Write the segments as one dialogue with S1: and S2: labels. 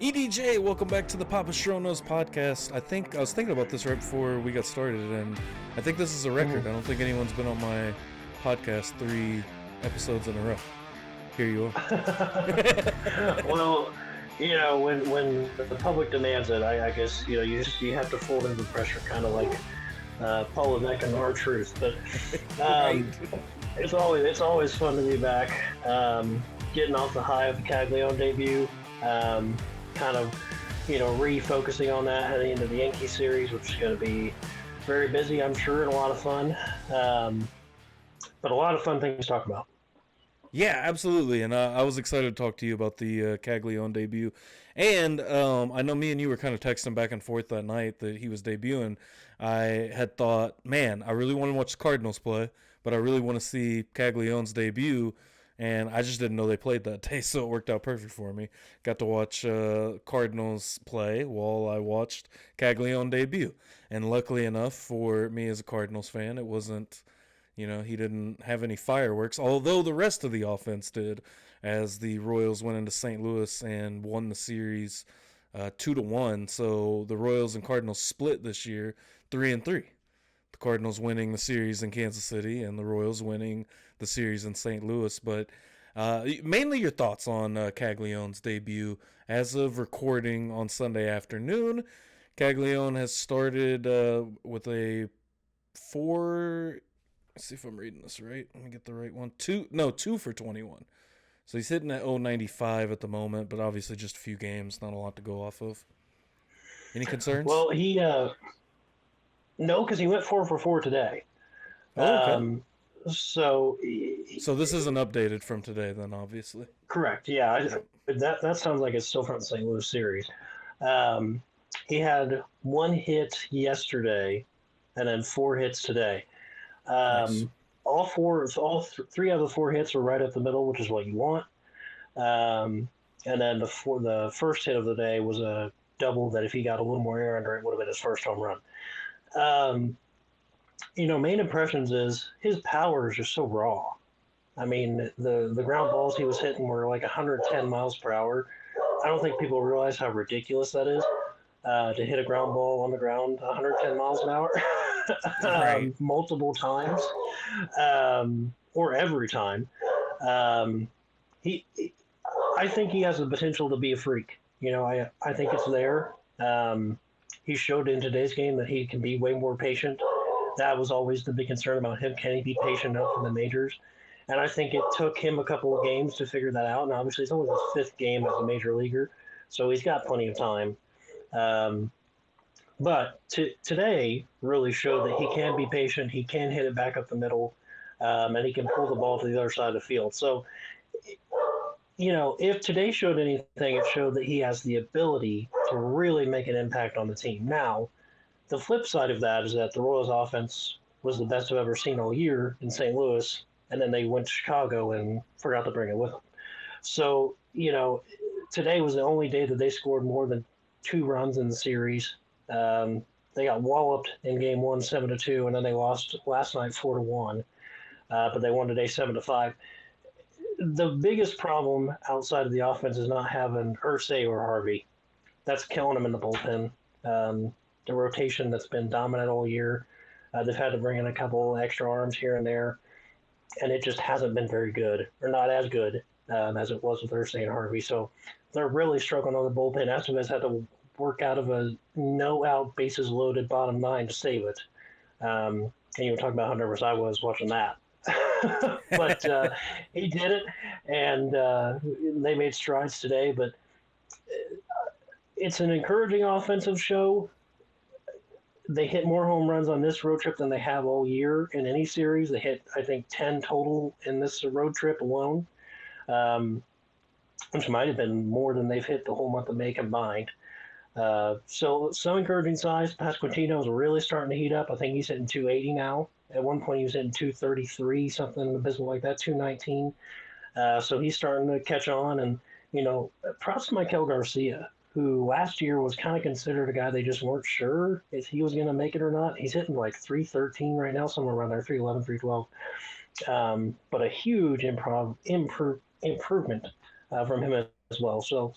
S1: EDJ, welcome back to the Papa Shronos podcast. I was thinking about this right before we got started, and I think this is a record. I don't think anyone's been on my podcast 3 episodes in a row. Here you are.
S2: Well, when the public demands it, I guess you have to fold into the pressure, kind of like Paul Levesque and R-Truth. But
S1: Right.
S2: it's always fun to be back, getting off the high of the Caglianone debut. Kind of, refocusing on that heading into the Yankee series, which is going to be very busy, I'm sure, and a lot of fun. But a lot of fun things to talk about.
S1: Yeah, absolutely. And I was excited to talk to you about the Caglianone debut. And I know me and you were kind of texting back and forth that night that he was debuting. I had thought, man, I really want to watch the Cardinals play, but I really want to see Caglianone's debut. And I just didn't know they played that day, so it worked out perfect for me. Got to watch Cardinals play while I watched Caglianone debut. And luckily enough for me as a Cardinals fan, it wasn't, he didn't have any fireworks, although the rest of the offense did, as the Royals went into St. Louis and won the series 2-1. So the Royals and Cardinals split this year 3-3. The Cardinals winning the series in Kansas City and the Royals winning the series in St. Louis. But mainly your thoughts on Caglianone's debut. As of recording on Sunday afternoon, Caglianone has started with a 4... Let's see if I'm reading this right. Let me get the right one. 2 for 21. So he's hitting at 0.95 at the moment, but obviously just a few games, not a lot to go off of. Any concerns?
S2: Well, no, because he went 4 for 4 today.
S1: Oh, okay.
S2: So
S1: this isn't updated from today, then, obviously.
S2: Correct. Yeah, that sounds like it's still from the St. Louis series. He had 1 hit yesterday, and then 4 hits today.
S1: Nice.
S2: All 3 out of the 4 hits were right up the middle, which is what you want. And then the first hit of the day was a double that if he got a little more air under it, would have been his first home run. Main impressions is his power is just so raw. I mean, the ground balls he was hitting were like 110 miles per hour. I don't think people realize how ridiculous that is, to hit a ground ball on the ground 110 miles an hour
S1: Right.
S2: multiple times, or every time. I think he has the potential to be a freak. I think it's there. He showed in today's game that he can be way more patient. That was always the big concern about him. Can he be patient enough in the majors? And I think it took him a couple of games to figure that out. And obviously, it's only his 5th game as a major leaguer, so he's got plenty of time. But today really showed that he can be patient. He can hit it back up the middle, and he can pull the ball to the other side of the field. So, if today showed anything, it showed that he has the ability to really make an impact on the team. Now, the flip side of that is that the Royals offense was the best I've ever seen all year in St. Louis, and then they went to Chicago and forgot to bring it with them. So, today was the only day that they scored more than 2 runs in the series. They got walloped in game 1, 7-2, and then they lost last night 4-1. But they won today 7-5. The biggest problem outside of the offense is not having Irsay or Harvey. That's killing them in the bullpen. The rotation that's been dominant all year. They've had to bring in a couple extra arms here and there, and it just hasn't been very good, or not as good as it was with Irsay and Harvey. So they're really struggling on the bullpen. Estevez had to work out of a no-out, bases-loaded bottom 9 to save it. And you were talking about how nervous I was watching that. But he did it, and they made strides today. But it's an encouraging offensive show. They hit more home runs on this road trip than they have all year in any series. They hit, I think, 10 total in this road trip alone, which might have been more than they've hit the whole month of May combined. So some encouraging signs. Pasquantino is really starting to heat up. I think he's hitting 280 now. At one point, he was hitting 233, something abysmal like that, 219. So he's starting to catch on. And, props to Michael Garcia, who last year was kind of considered a guy they just weren't sure if he was going to make it or not. He's hitting like 313 right now, somewhere around there, 311, 312. But a huge improvement from him as well. So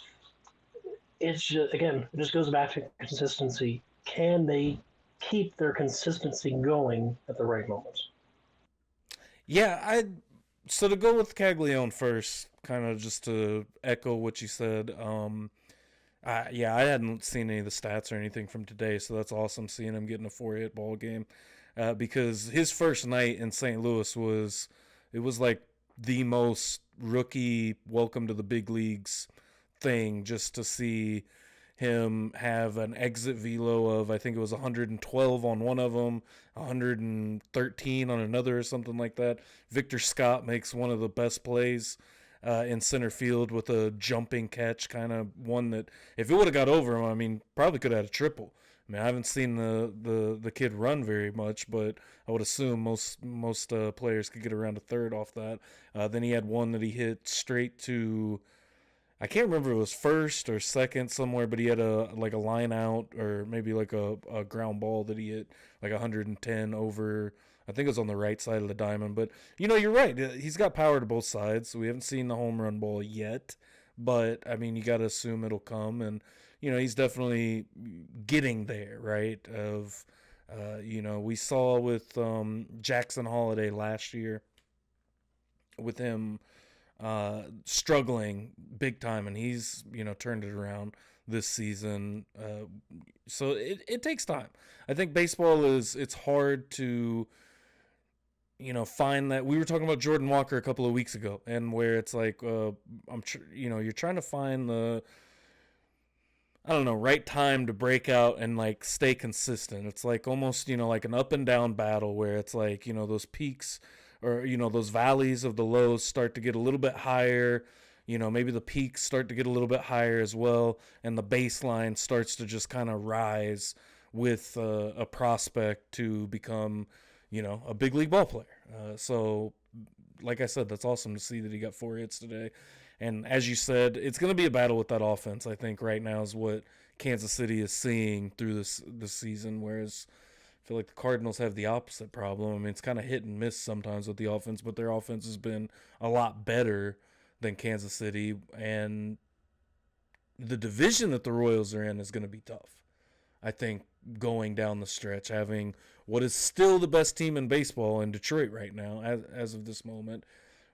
S2: it's just, again, it just goes back to consistency. Can they keep their consistency going at the right moments?
S1: Yeah, I so to go with Caglione first, kind of just to echo what you said. Yeah, I hadn't seen any of the stats or anything from today, so that's awesome seeing him getting a 4-hit ball game. Because his first night in St. Louis was like the most rookie welcome to the big leagues thing, just to see him have an exit velo of, I think it was 112 on one of them, 113 on another, or something like that. Victor Scott makes one of the best plays in center field with a jumping catch, kind of one that if it would have got over him, I mean, probably could have had a triple. I mean, I haven't seen the kid run very much, but I would assume most players could get around a third off that. Then he had one that he hit straight to, I can't remember if it was first or second somewhere, but he had a line out, or maybe like a ground ball that he hit like 110 over. I think it was on the right side of the diamond. But you're right. He's got power to both sides. We haven't seen the home run ball yet, but I mean, you got to assume it'll come, and he's definitely getting there, right? We saw with Jackson Holiday last year with him struggling big time, and he's turned it around this season. So it takes time. I think baseball it's hard to find that. We were talking about Jordan Walker a couple of weeks ago, and where it's like you're trying to find the, I don't know, right time to break out and like stay consistent. It's like almost, like an up and down battle where it's like, those peaks or, those valleys of the lows start to get a little bit higher. Maybe the peaks start to get a little bit higher as well. And the baseline starts to just kind of rise with a prospect to become, a big league ball player. So, like I said, that's awesome to see that he got 4 hits today. And as you said, it's going to be a battle with that offense. I think right now is what Kansas City is seeing through this season. Whereas I feel like the Cardinals have the opposite problem. I mean, it's kind of hit and miss sometimes with the offense, but their offense has been a lot better than Kansas City. And the division that the Royals are in is going to be tough. I think going down the stretch, having what is still the best team in baseball in Detroit right now, as of this moment,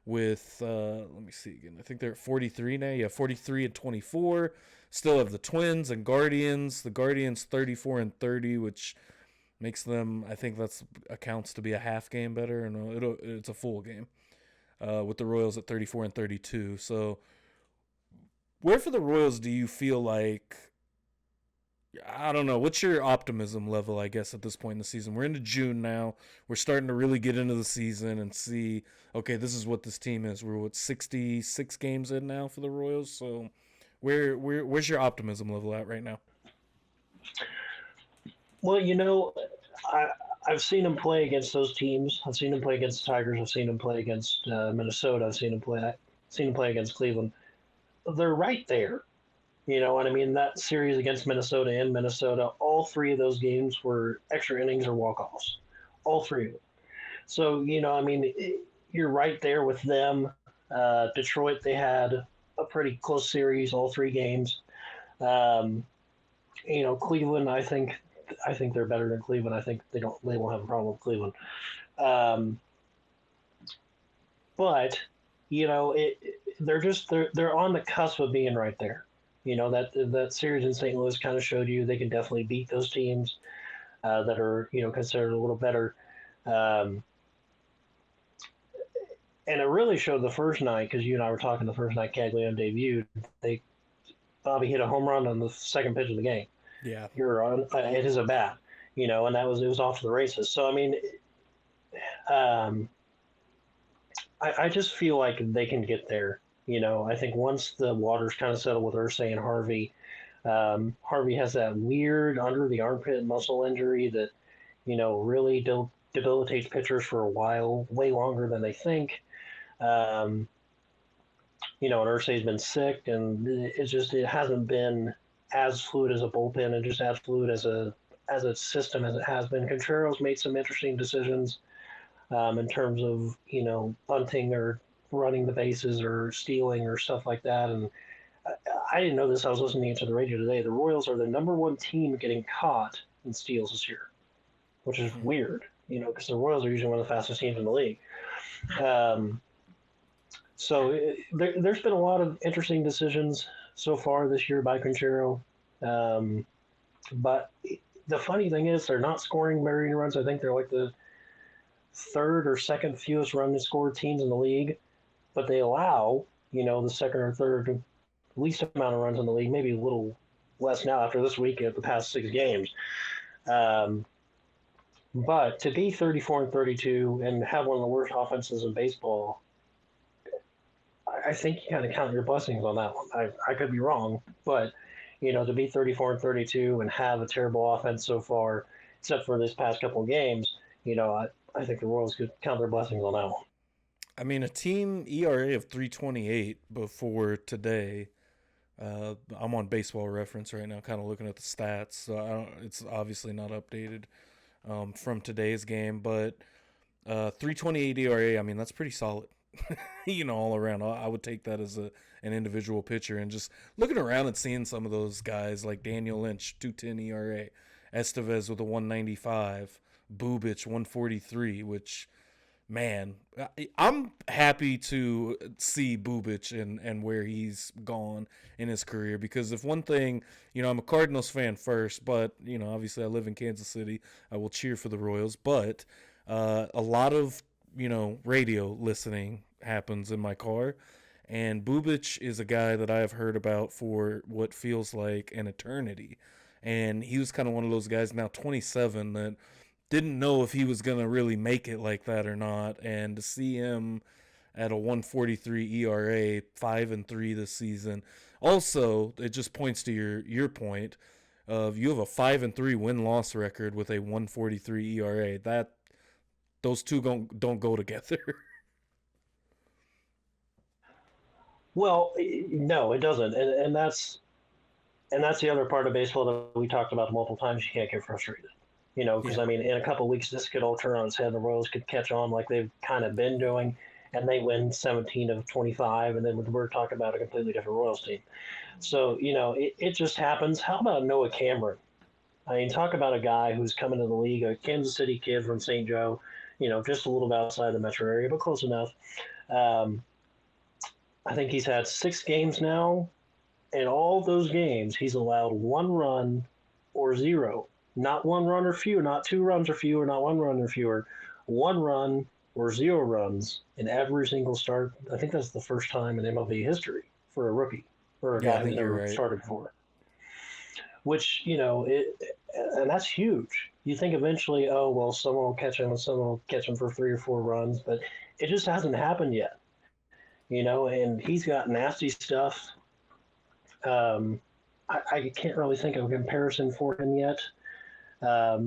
S1: with let me see again. I think they're at 43 now. Yeah, 43-24. Still have the Twins and Guardians. The Guardians 34-30, which makes them, I think that's accounts to be a half game better, and it's a full game. With the Royals at 34-32. So, where for the Royals do you feel like? I don't know. What's your optimism level, I guess, at this point in the season? We're into June now. We're starting to really get into the season and see, okay, this is what this team is. We're 66 games in now for the Royals. So where's your optimism level at right now?
S2: Well, I, I've seen him play against those teams. I've seen him play against the Tigers. I've seen him play against Minnesota. Seen him play against Cleveland. They're right there. You know what I mean? That series against Minnesota in Minnesota, all three of those games were extra innings or walk-offs. All three of them. So, I mean, you're right there with them. Detroit, they had a pretty close series, all three games. Um, Cleveland, I think they're better than Cleveland. I think they won't have a problem with Cleveland. Um, but they're on the cusp of being right there. That series in St. Louis kind of showed you they can definitely beat those teams that are considered a little better. Um, and it really showed the first night because you and I were talking the first night Caglianone debuted. Bobby hit a home run on the second pitch of the game.
S1: Yeah.
S2: You're on it is a bat, and it was off to the races. So I mean, um, I just feel like they can get there. I think once the waters kind of settle with Irsay and Harvey, Harvey has that weird under the armpit muscle injury that, really debilitates pitchers for a while, way longer than they think. Um, and Irsay's been sick, and it hasn't been as fluid as a bullpen and just as fluid as a system as it has been. Contreras made some interesting decisions in terms of bunting or running the bases or stealing or stuff like that. And I didn't know this. I was listening to the radio today. The Royals are the number one team getting caught in steals this year, which is weird, because the Royals are usually one of the fastest teams in the league. Um, there's been a lot of interesting decisions so far this year by Quintero. Um, but the funny thing is, they're not scoring very many runs. I think they're like the third or second fewest run scored teams in the league, but they allow, the second or third least amount of runs in the league, maybe a little less now after this week at the past 6 games. Um, but to be 34-32 and have one of the worst offenses in baseball, I think you got to count your blessings on that one. I could be wrong, but to be 34-32 and have a terrible offense so far, except for this past couple of games, I think the Royals could count their blessings on that one.
S1: I mean, a team ERA of 3.28 before today. I'm on Baseball Reference right now, kind of looking at the stats. So it's obviously not updated from today's game, but 3.28 ERA. I mean, that's pretty solid. All around. I would take that as an individual pitcher, and just looking around and seeing some of those guys like Daniel Lynch, 2.10 ERA, Estevez with a 1.95, Bubic 1.43, which, man, I'm happy to see Bubic and where he's gone in his career, because if one thing, I'm a Cardinals fan first, but, obviously I live in Kansas City. I will cheer for the Royals, but a lot of, radio listening happens in my car, and Bubic is a guy that I have heard about for what feels like an eternity, and he was kind of one of those guys, now 27, that didn't know if he was going to really make it like that or not, and to see him at a 1.43 ERA, 5-3 this season. Also, it just points to your point of you have a 5-3 win-loss record with a 1.43 ERA. Those two don't go together.
S2: Well, no, it doesn't, and that's the other part of baseball that we talked about multiple times. You can't get frustrated, because
S1: Yeah.
S2: I mean, in a couple of weeks, this could all turn on its head. The Royals could catch on like they've kind of been doing, and they win 17 of 25, and then we're talking about a completely different Royals team. So it just happens. How about Noah Cameron? I mean, talk about a guy who's coming to the league, a Kansas City kid from St. Joe, just a little bit outside the metro area, but close enough. Um, I think he's had 6 games now. In all those games, he's allowed 1 run or zero. Not 1 run or fewer, not 2 runs or fewer, not 1 run or fewer. 1 run or 0 runs in every single start. I think that's the first time in MLB history for a rookie or a
S1: Yeah, I
S2: guy who's
S1: think you're
S2: never
S1: right.
S2: started before. Which, and that's huge. You think eventually, oh, well, someone will catch him and someone will catch him for 3 or 4 runs, but it just hasn't happened yet. And he's got nasty stuff. Um, I can't really think of a comparison for him yet. But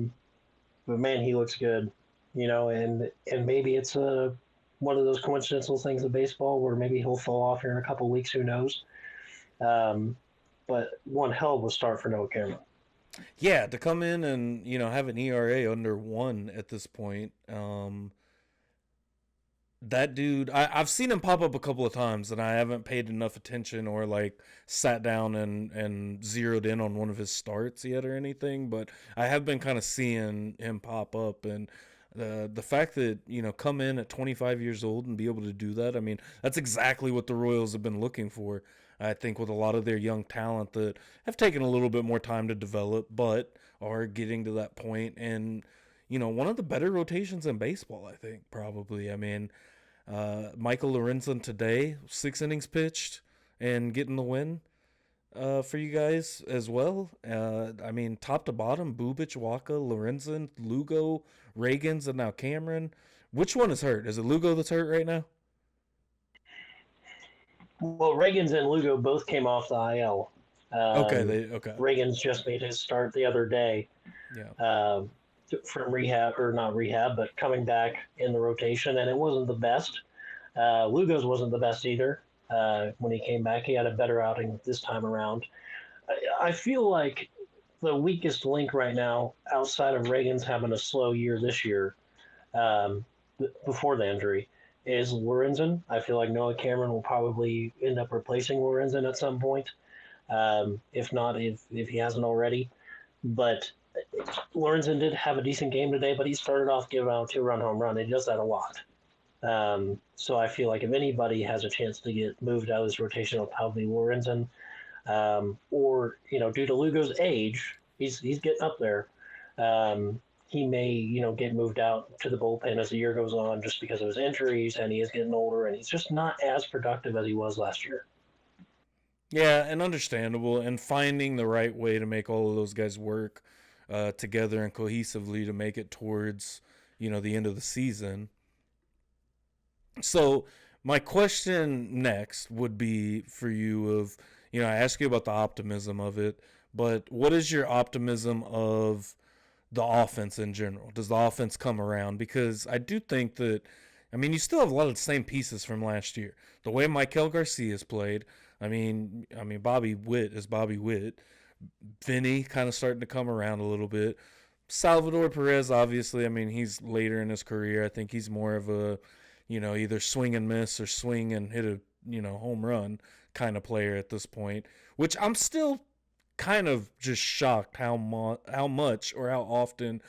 S2: man, he looks good, and maybe it's one of those coincidental things of baseball where maybe he'll fall off here in a couple of weeks. Who knows? Um, but one hell of a start for Noah Cameron.
S1: Yeah, to come in and have an ERA under 1 at this point. That dude, I've seen him pop up a couple of times, and I haven't paid enough attention or like sat down and zeroed in on one of his starts yet or anything. But I have been kind of seeing him pop up, and the fact that come in at 25 years old and be able to do that. I mean, that's exactly what the Royals have been looking for. I think with a lot of their young talent that have taken a little bit more time to develop, but are getting to that point, and one of the better rotations in baseball. I think probably. I mean. Michael Lorenzen today, 6 innings pitched and getting the win for you guys as well. I mean, top to bottom, Bubic, Waka, Lorenzen, Lugo, Reagans, and now Cameron. Which one is hurt? Is it Lugo that's hurt right now?
S2: Well, Reagans and Lugo both came off the IL.
S1: Okay.
S2: Reagans just made his start the other day.
S1: Yeah.
S2: From rehab, or not rehab, but coming back in the rotation, and it wasn't the best. Lugo's wasn't the best either. When he came back, he had a better outing this time around. I feel like the weakest link right now, outside of Reagan's having a slow year this year, before the injury, is Lorenzen. I feel like Noah Cameron will probably end up replacing Lorenzen at some point. if not, if he hasn't already. But Lorenzen did have a decent game today, but he started off giving out a 2-run home run. He does that a lot. So I feel like if anybody has a chance to get moved out of this rotation, it'll probably Lorenzen. Or, due to Lugo's age, he's getting up there. He may, get moved out to the bullpen as the year goes on just because of his injuries, and he is getting older, and he's just not as productive as he was last year.
S1: Yeah, and understandable, and finding the right way to make all of those guys work together and cohesively to make it towards, the end of the season. So my question next would be for you of, I asked you about the optimism of it, but what is your optimism of the offense in general? Does the offense come around? Because I do think that, you still have a lot of the same pieces from last year. The way Michael Garcia's played, Bobby Witt is Bobby Witt. Vinny kind of starting to come around a little bit. Salvador Perez, obviously, he's later in his career. I think he's more of a, either swing and miss or swing and hit a, home run kind of player at this point, which I'm still kind of just shocked how much or how often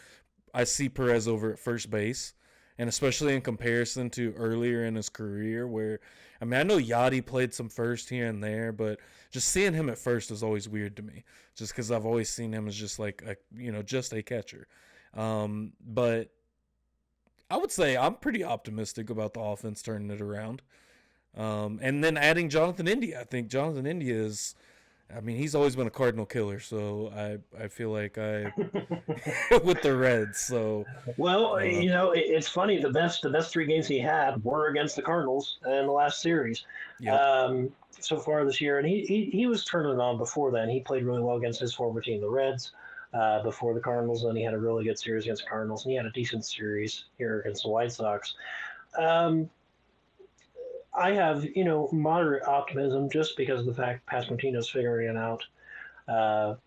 S1: I see Perez over at first base, and especially in comparison to earlier in his career where, I know Yachty played some first here and there, but just seeing him at first is always weird to me, just because I've always seen him as just like, just a catcher. But I would say I'm pretty optimistic about the offense turning it around. And then adding Jonathan India. I think Jonathan India is, he's always been a Cardinal killer, so I feel like with the Reds. So
S2: well, it's funny. The best 3 games he had were against the Cardinals in the last series.
S1: Yep.
S2: So far this year, and he was turning it on before then. He played really well against his former team, the Reds, before the Cardinals, and he had a really good series against the Cardinals, and he had a decent series here against the White Sox. I have, moderate optimism just because of the fact Pasquantino's figuring it out.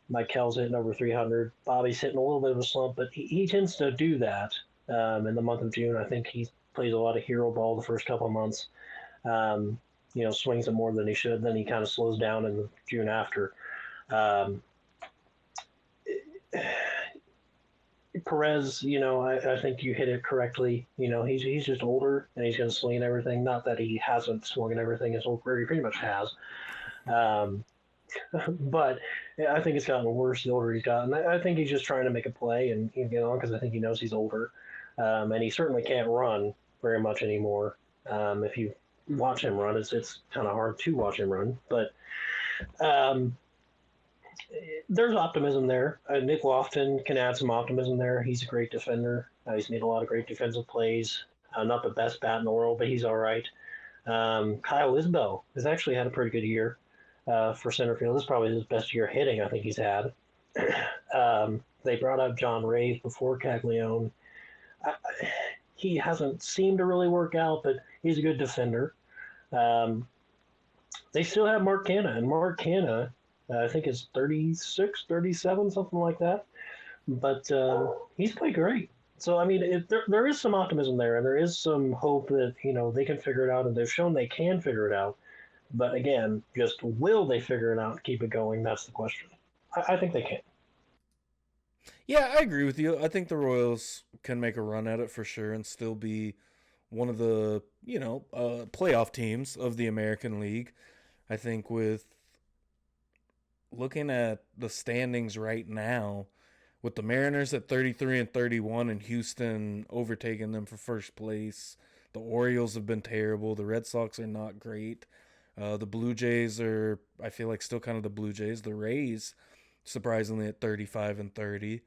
S2: Mikel's hitting over 300. Bobby's hitting a little bit of a slump, but he tends to do that in the month of June. I think he plays a lot of hero ball the first couple of months. Swings it more than he should. Then he kind of slows down in the June after. Perez, I think you hit it correctly. He's just older and he's going to swing and everything. Not that he hasn't swung and everything his whole career. He pretty much has. But I think it's gotten worse the older he's gotten. I think he's just trying to make a play and get on because I think he knows he's older. And he certainly can't run very much anymore. If you watch him run, it's kind of hard to watch him run. But there's optimism there. Nick Lofton can add some optimism there. He's a great defender. He's made a lot of great defensive plays. Not the best bat in the world, but he's all right. Kyle Isbell has actually had a pretty good year for center field. This is probably his best year hitting I think he's had. They brought up John Ray before Caglianone. He hasn't seemed to really work out, but he's a good defender. They still have Mark Canha, and Mark Canha, I think is 36, 37, something like that. But he's played great. So, there is some optimism there, and there is some hope that, they can figure it out, and they've shown they can figure it out. But again, just will they figure it out and keep it going? That's the question. I think they can.
S1: Yeah, I agree with you. I think the Royals can make a run at it for sure and still be one of the, playoff teams of the American League. I think with looking at the standings right now, with the Mariners at 33 and 31 and Houston overtaking them for first place, the Orioles have been terrible. The Red Sox are not great. The Blue Jays are, I feel like, still kind of the Blue Jays. The Rays, surprisingly, at 35 and 30.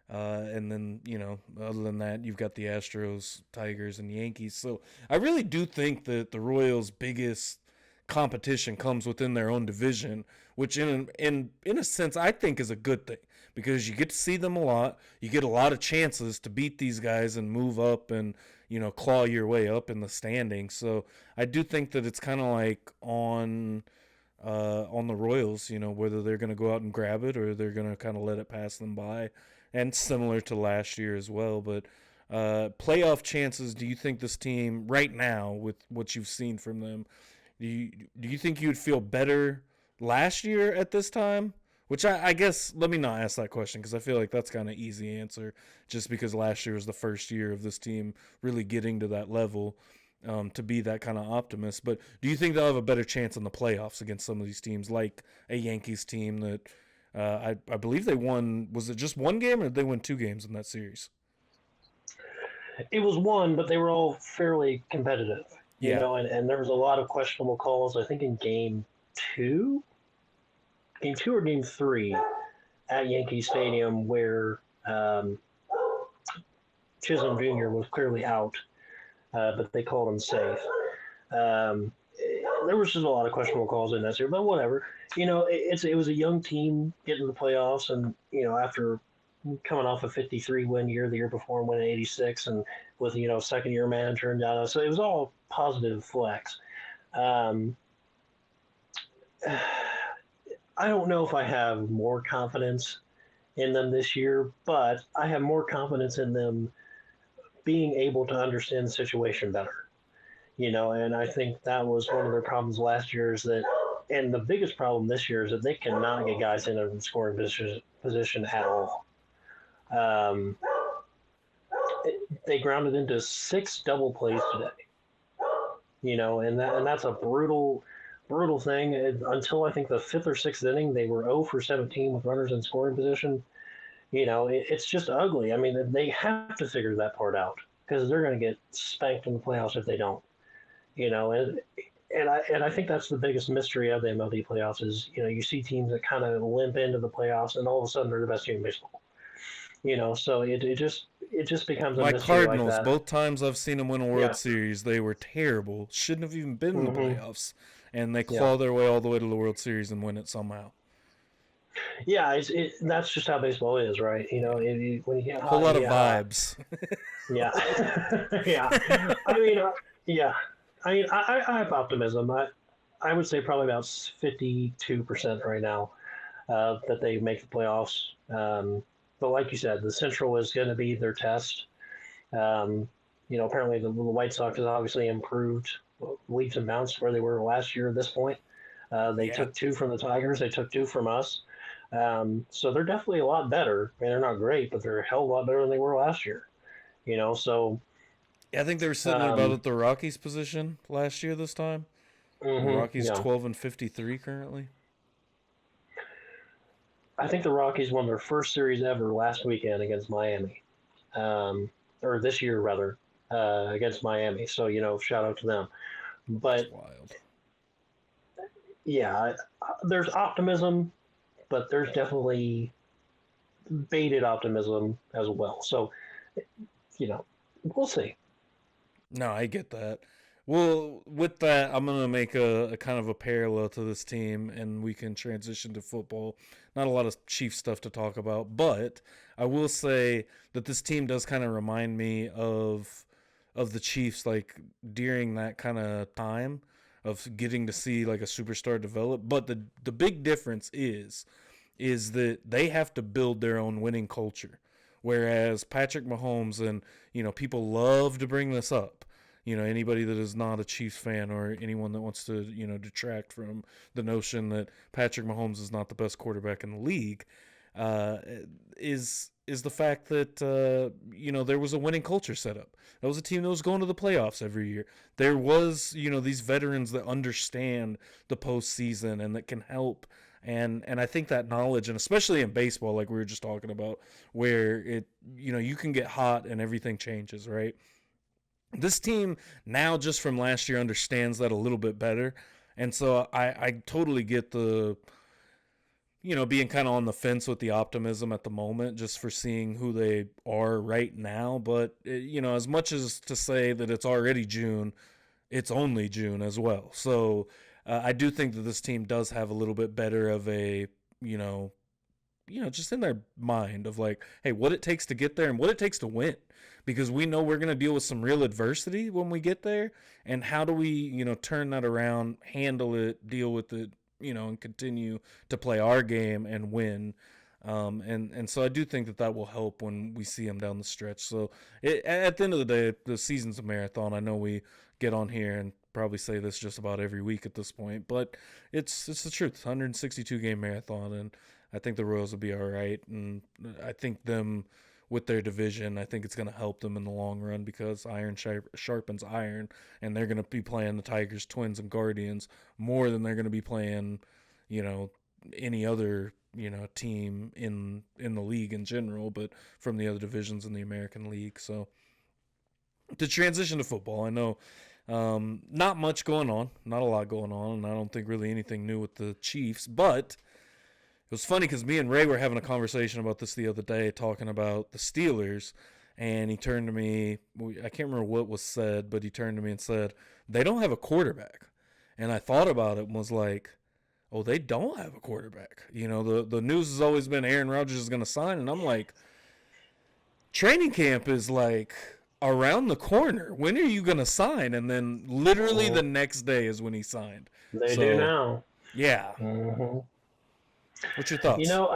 S1: And then, other than that, you've got the Astros, Tigers, and Yankees. So I really do think that the Royals' biggest competition comes within their own division, which in a sense I think is a good thing because you get to see them a lot. You get a lot of chances to beat these guys and move up and, claw your way up in the standings. So I do think that it's kind of like on the Royals, whether they're going to go out and grab it or they're going to kind of let it pass them by. And similar to last year as well. But playoff chances, do you think this team right now with what you've seen from them, do you think you would feel better last year at this time? Which I guess, let me not ask that question because I feel like that's kind of easy answer just because last year was the first year of this team really getting to that level to be that kind of optimist. But do you think they'll have a better chance in the playoffs against some of these teams like a Yankees team that I believe they won, was it just one game or did they win 2 games in that series?
S2: It was one, but they were all fairly competitive,
S1: Yeah.
S2: and there was a lot of questionable calls. I think in two, game two or game three at Yankee Stadium, where Chisholm Jr. was clearly out, but they called him safe. Um, there was just a lot of questionable calls in that series, but whatever. It was a young team getting to the playoffs, and after coming off a 53 win year the year before and winning 86, and with second year manager and data, so it was all positive flex. Um, I don't know if I have more confidence in them this year, but I have more confidence in them being able to understand the situation better. And I think that was one of their problems last year is that, and the biggest problem this year is that they cannot get guys in a scoring position at all. Um, they grounded into 6 double plays today, and that's a brutal thing. Until I think the 5th or 6th inning, they were 0 for 17 with runners in scoring position. It's just ugly. I mean, they have to figure that part out because they're going to get spanked in the playoffs if they don't. And I think that's the biggest mystery of the MLB playoffs is you see teams that kind of limp into the playoffs and all of a sudden they're the best team in baseball. So it just becomes a
S1: My
S2: mystery like
S1: Cardinals,
S2: that.
S1: both times I've seen them win a World
S2: Yeah.
S1: Series, they were terrible. Shouldn't have even been in the
S2: hmm
S1: playoffs. And they
S2: Yeah.
S1: claw their way all the way to the World Series and win it somehow.
S2: Yeah. That's just how baseball is, right?
S1: Yeah.
S2: When you get
S1: Whole
S2: hot,
S1: lot
S2: you
S1: of
S2: get hot.
S1: vibes.
S2: Yeah. Yeah. I mean, yeah. I have optimism. I would say probably about 52% right now that they make the playoffs. But like you said, the Central is going to be their test. Um, apparently the White Sox has obviously improved leaps and bounds where they were last year at this point. They
S1: Yeah.
S2: took 2 from the Tigers. They took 2 from us. So they're definitely a lot better. I mean, they're not great, but they're a hell of a lot better than they were last year. So
S1: I think they were sitting at about
S2: um,
S1: at the Rockies position last year this time. The Rockies
S2: yeah,
S1: 12 and 53 currently.
S2: I think the Rockies won their first series ever last weekend against Miami, or this year rather, against Miami. So shout out to them.
S1: That's
S2: But
S1: wild.
S2: yeah, there's optimism, but there's definitely baited optimism as well. So we'll see.
S1: No, I get that. Well, with that, I'm gonna make a kind of a parallel to this team, and we can transition to football. Not a lot of Chief stuff to talk about, but I will say that this team does kind of remind me of the Chiefs, like during that kind of time of getting to see like a superstar develop. But the big difference is that they have to build their own winning culture. Whereas Patrick Mahomes and people love to bring this up. Anybody that is not a Chiefs fan or anyone that wants to detract from the notion that Patrick Mahomes is not the best quarterback in the league, uh, is the fact that there was a winning culture set up. That was a team that was going to the playoffs every year. There was these veterans that understand the postseason and that can help. And I think that knowledge, and especially in baseball, like we were just talking about, where you can get hot and everything changes, right? This team now, just from last year, understands that a little bit better. And so I totally get the being kind of on the fence with the optimism at the moment, just for seeing who they are right now. But as much as to say that it's already June, it's only June as well. So I do think that this team does have a little bit better of a you know just in their mind of like, hey, what it takes to get there and what it takes to win. Because we know we're going to deal with some real adversity when we get there. And how do we, turn that around, handle it, deal with it, and continue to play our game and win. And so I do think that will help when we see them down the stretch. So at the end of the day, the season's a marathon. I know we get on here and probably say this just about every week at this point, but it's the truth. 162 game marathon, and I think the Royals will be all right. And I think them with their division, I think it's going to help them in the long run because iron sharpens iron, and they're going to be playing the Tigers, Twins, and Guardians more than they're going to be playing, any other team in the league in general, but from the other divisions in the American League. So to transition to football, I know not much going on, not a lot going on, and I don't think really anything new with the Chiefs, but it was funny because me and Ray were having a conversation about this the other day, talking about the Steelers, and he turned to me, I can't remember what was said, but he turned to me and said, they don't have a quarterback. And I thought about it and was like, oh, they don't have a quarterback. The news has always been Aaron Rodgers is going to sign, and I'm like, training camp is like around the corner. When are you going to sign? And then literally the next day is when he signed.
S2: They do now.
S1: Yeah.
S2: Mm-hmm.
S1: What's your thoughts?
S2: They'll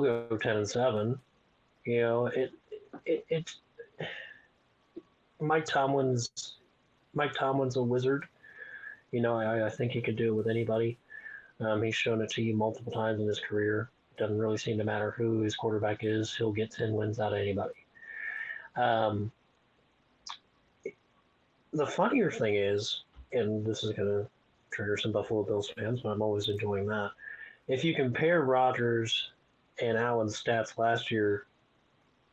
S2: go 10-7. It's Mike Tomlin's a wizard. I think he could do it with anybody. He's shown it to you multiple times in his career. Doesn't really seem to matter who his quarterback is. He'll get 10 wins out of anybody. The funnier thing is, and this is going to trigger some Buffalo Bills fans, but I'm always enjoying that. If you compare Rodgers and Allen's stats last year,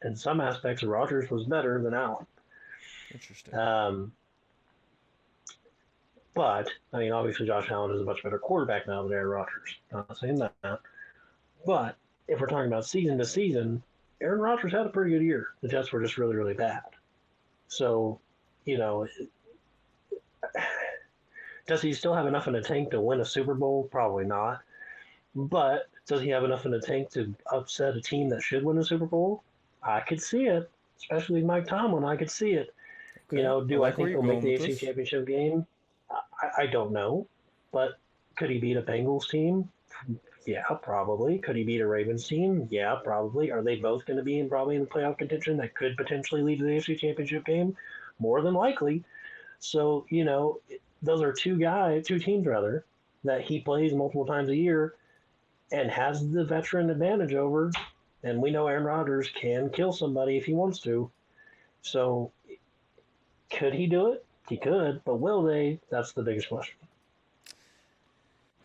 S2: in some aspects, Rodgers was better than Allen.
S1: Interesting.
S2: But, obviously Josh Allen is a much better quarterback now than Aaron Rodgers. Not saying that. But if we're talking about season to season, Aaron Rodgers had a pretty good year. The Jets were just really, really bad. So, does he still have enough in the tank to win a Super Bowl? Probably not. But does he have enough in the tank to upset a team that should win a Super Bowl? I could see it. Especially Mike Tomlin, I could see it. Okay. Do I think he'll make the AFC Championship game? I don't know. But could he beat a Bengals team? Yeah, probably. Could he beat a Ravens team? Yeah, probably. Are they both going to be probably in the playoff contention that could potentially lead to the AFC Championship game? More than likely. So, those are two teams that he plays multiple times a year and has the veteran advantage over. And we know Aaron Rodgers can kill somebody if he wants to. So could he do it? He could, but will they? That's the biggest question.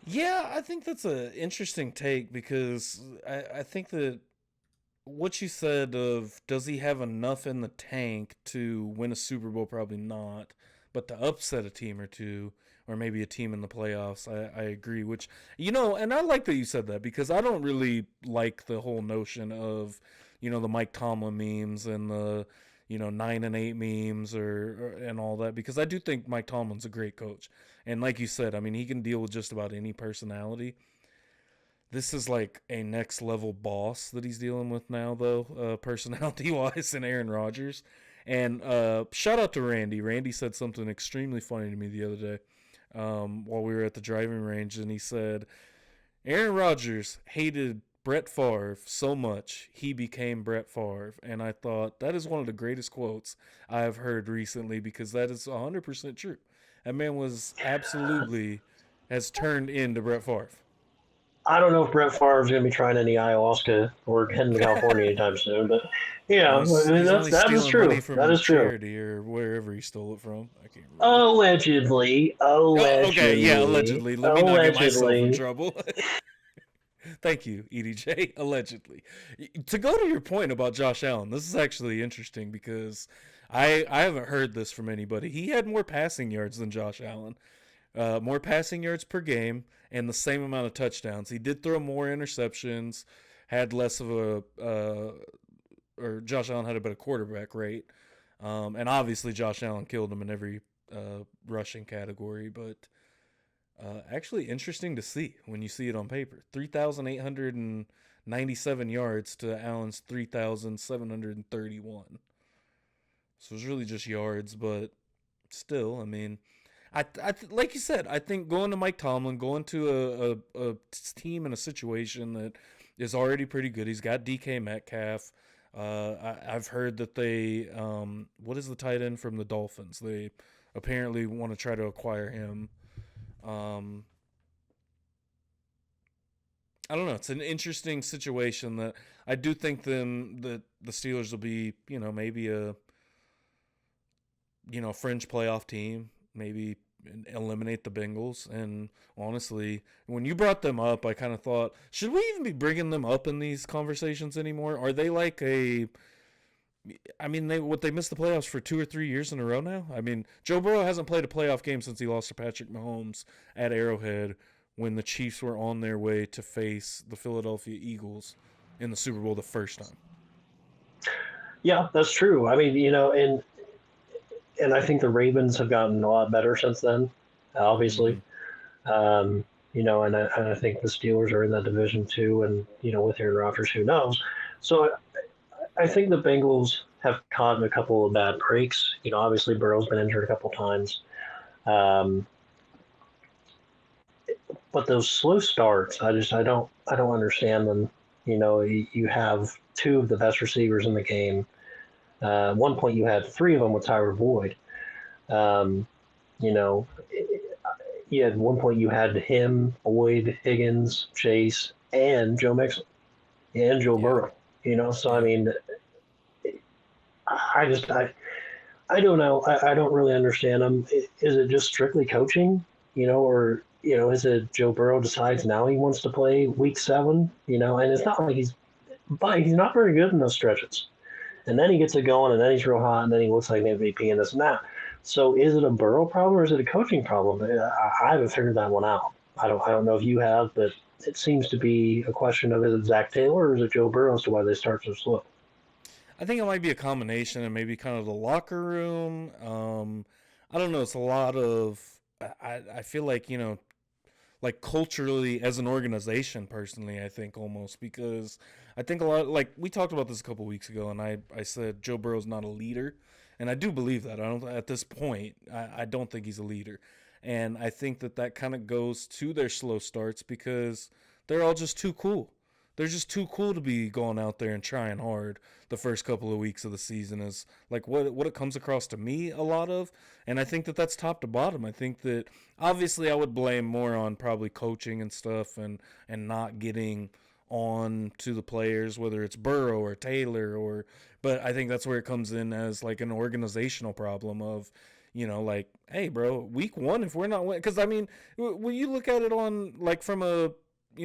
S1: Yeah, I think that's an interesting take because I think that what you said of does he have enough in the tank to win a Super Bowl? Probably not, but to upset a team or two, or maybe a team in the playoffs, I agree. Which, and I like that you said that because I don't really like the whole notion of, the Mike Tomlin memes and the, 9-8 memes and all that, because I do think Mike Tomlin's a great coach. And like you said, he can deal with just about any personality. This is like a next level boss that he's dealing with now, though, personality wise, in Aaron Rodgers. And shout out to Randy. Randy said something extremely funny to me the other day while we were at the driving range, and he said, Aaron Rodgers hated Brett Favre so much he became Brett Favre. And I thought that is one of the greatest quotes I have heard recently because that is 100% true. That man has turned into Brett Favre.
S2: I don't know if Brett Favre is going to be trying any ayahuasca or heading to California anytime soon, but that is true. That is true.
S1: Charity or wherever he stole it from. I can't remember.
S2: Allegedly.
S1: Okay, yeah, allegedly. Let me not get myself in trouble. Thank you, EDJ. Allegedly. To go to your point about Josh Allen, this is actually interesting because I haven't heard this from anybody. He had more passing yards than Josh Allen. More passing yards per game and the same amount of touchdowns. He did throw more interceptions, had less of or Josh Allen had a better quarterback rate. And obviously Josh Allen killed him in every rushing category, but actually interesting to see when you see it on paper. 3,897 yards to Allen's 3,731. So it was really just yards, but still, I like you said, I think going to Mike Tomlin, going to a team in a situation that is already pretty good. He's got DK Metcalf. I've heard that they, what is the tight end from the Dolphins? They apparently want to try to acquire him. Um, I don't know. It's an interesting situation that I do think them that the Steelers will be, maybe a, fringe playoff team, maybe eliminate the Bengals. And honestly, when you brought them up, I kind of thought, should we even be bringing them up in these conversations anymore? Are they like a, I mean, they missed the playoffs for 2 or 3 years in a row now. I mean, Joe Burrow hasn't played a playoff game since he lost to Patrick Mahomes at Arrowhead when the Chiefs were on their way to face the Philadelphia Eagles in the Super Bowl the first time.
S2: Yeah, that's true. I mean, and I think the Ravens have gotten a lot better since then, obviously.
S1: Mm-hmm.
S2: And I think the Steelers are in that division too. And, with Aaron Rodgers, who knows? So I think the Bengals have caught a couple of bad breaks. Obviously Burrow's been injured a couple times. Um, but those slow starts, I don't understand them. You have two of the best receivers in the game. At one point, you had three of them with Tyler Boyd. Um, you know, at one point you had him, Boyd, Higgins, Chase, and Joe Mixon and Joe
S1: Yeah.
S2: Burrow. So I
S1: Yeah.
S2: mean, I don't know. I don't really understand them. Is it just strictly coaching? Or is it Joe Burrow decides now he wants to play Week 7? And it's not like but he's not very good in those stretches. And then he gets it going, and then he's real hot, and then he looks like an MVP and this and that. So is it a Burrow problem or is it a coaching problem? I haven't figured that one out. I don't know if you have, but it seems to be a question of is it Zach Taylor or is it Joe Burrow as to why they start so slow?
S1: I think it might be a combination and maybe kind of the locker room. I don't know. It's a lot of, I feel like, like culturally as an organization personally, I think almost because I think a lot, like we talked about this a couple weeks ago and I said Joe Burrow's not a leader. And I do believe that. I don't, at this point, I don't think he's a leader. And I think that kind of goes to their slow starts because they're all just too cool. They're just too cool to be going out there and trying hard the first couple of weeks of the season is like what it comes across to me a lot of. And I think that's top to bottom. I think that obviously I would blame more on probably coaching and stuff and not getting on to the players, whether it's Burrow or Taylor or, but I think that's where it comes in as like an organizational problem of, like, hey, bro, week 1, if we're not winning, because I mean, when you look at it on like from a,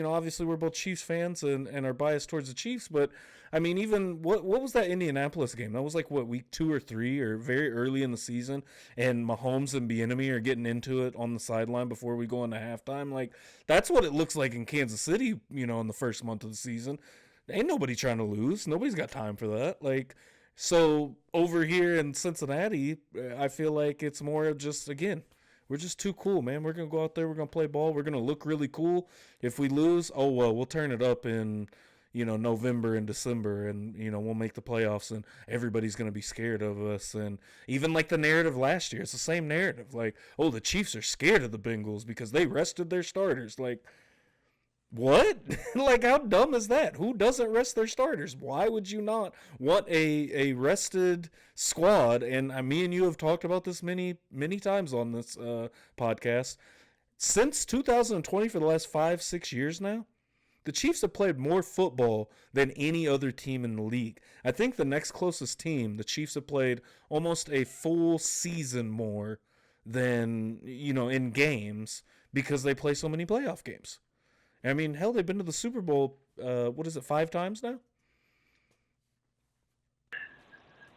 S1: obviously we're both Chiefs fans and are biased towards the Chiefs, but I mean, even what was that Indianapolis game? That was like what week 2 or 3 or very early in the season, and Mahomes and Bieniemy are getting into it on the sideline before we go into halftime. Like that's what it looks like in Kansas City, in the first month of the season. Ain't nobody trying to lose. Nobody's got time for that. Like so over here in Cincinnati, I feel like it's more of just again we're just too cool, man. We're gonna go out there. We're gonna play ball. We're gonna look really cool. If we lose, oh well, we'll turn it up in November and December, and we'll make the playoffs, and everybody's gonna be scared of us. And even like the narrative last year, it's the same narrative. Like, oh, the Chiefs are scared of the Bengals because they rested their starters. Like, what? Like, how dumb is that? Who doesn't rest their starters? Why would you not want a rested squad? And me and you have talked about this many times on this podcast. Since 2020, for the last 5-6 years now, the Chiefs have played more football than any other team in the league. I think the next closest team, the Chiefs have played almost a full season more than, in games because they play so many playoff games. I mean, hell, they've been to the Super Bowl, what is it, 5 times now?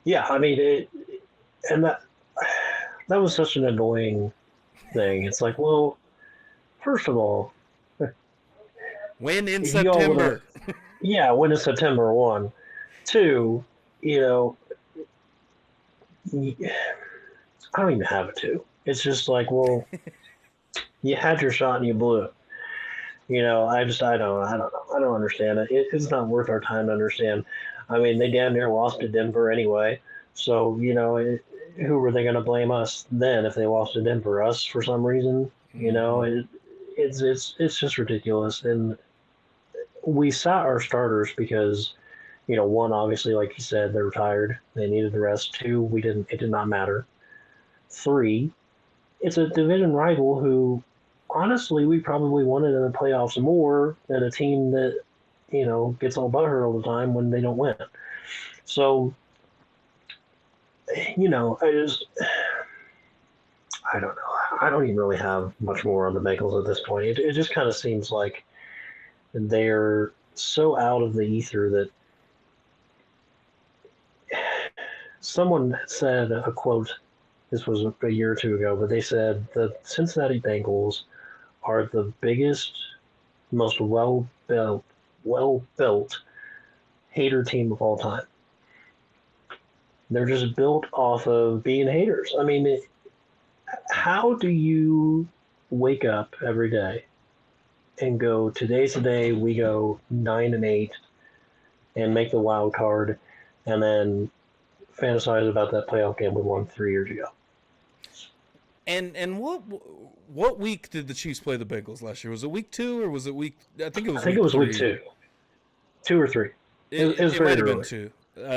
S2: Yeah, I mean, and that was such an annoying thing. It's like, well, first of all,
S1: When in
S2: if y'all would have,
S1: September.
S2: yeah, when is September 1? Two, you know, I don't even have a two. It's just like, well, you had your shot and you blew it. I don't understand it. It's not worth our time to understand. I mean, they damn near lost to Denver anyway. So, who were they going to blame us then if they lost to Denver? Us for some reason?
S1: Mm-hmm.
S2: It's just ridiculous. And we sat our starters because, one, obviously, like you said, they're retired. They needed the rest. Two, it did not matter. Three, it's a division rival who, honestly, we probably wanted in the playoffs more than a team that, gets all butthurt all the time when they don't win. So, I don't know. I don't even really have much more on the Bengals at this point. It just kind of seems like they're so out of the ether that someone said a quote. This was a year or two ago, but they said the Cincinnati Bengals are the biggest, most well-built hater team of all time. They're just built off of being haters. I mean, how do you wake up every day and go, today's the day we go 9-8 and make the wild card, and then fantasize about that playoff game we won 3 years ago?
S1: And what week did the Chiefs play the Bengals last year? Was it week 2 or was it week? I think it was.
S2: Week 2, 2 or 3.
S1: It might have been 2.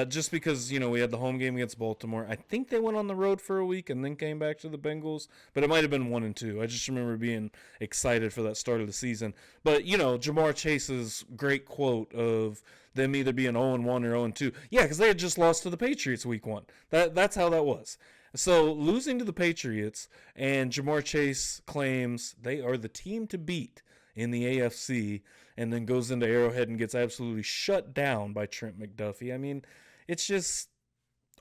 S1: Just because we had the home game against Baltimore. I think they went on the road for a week and then came back to the Bengals, but it might have been 1 and 2. I just remember being excited for that start of the season. But Jamar Chase's great quote of them either being 0-1 or 0-2. Yeah, because they had just lost to the Patriots week 1. That's how that was. So losing to the Patriots, and Jamar Chase claims they are the team to beat in the AFC, and then goes into Arrowhead and gets absolutely shut down by Trent McDuffie. I mean, it's just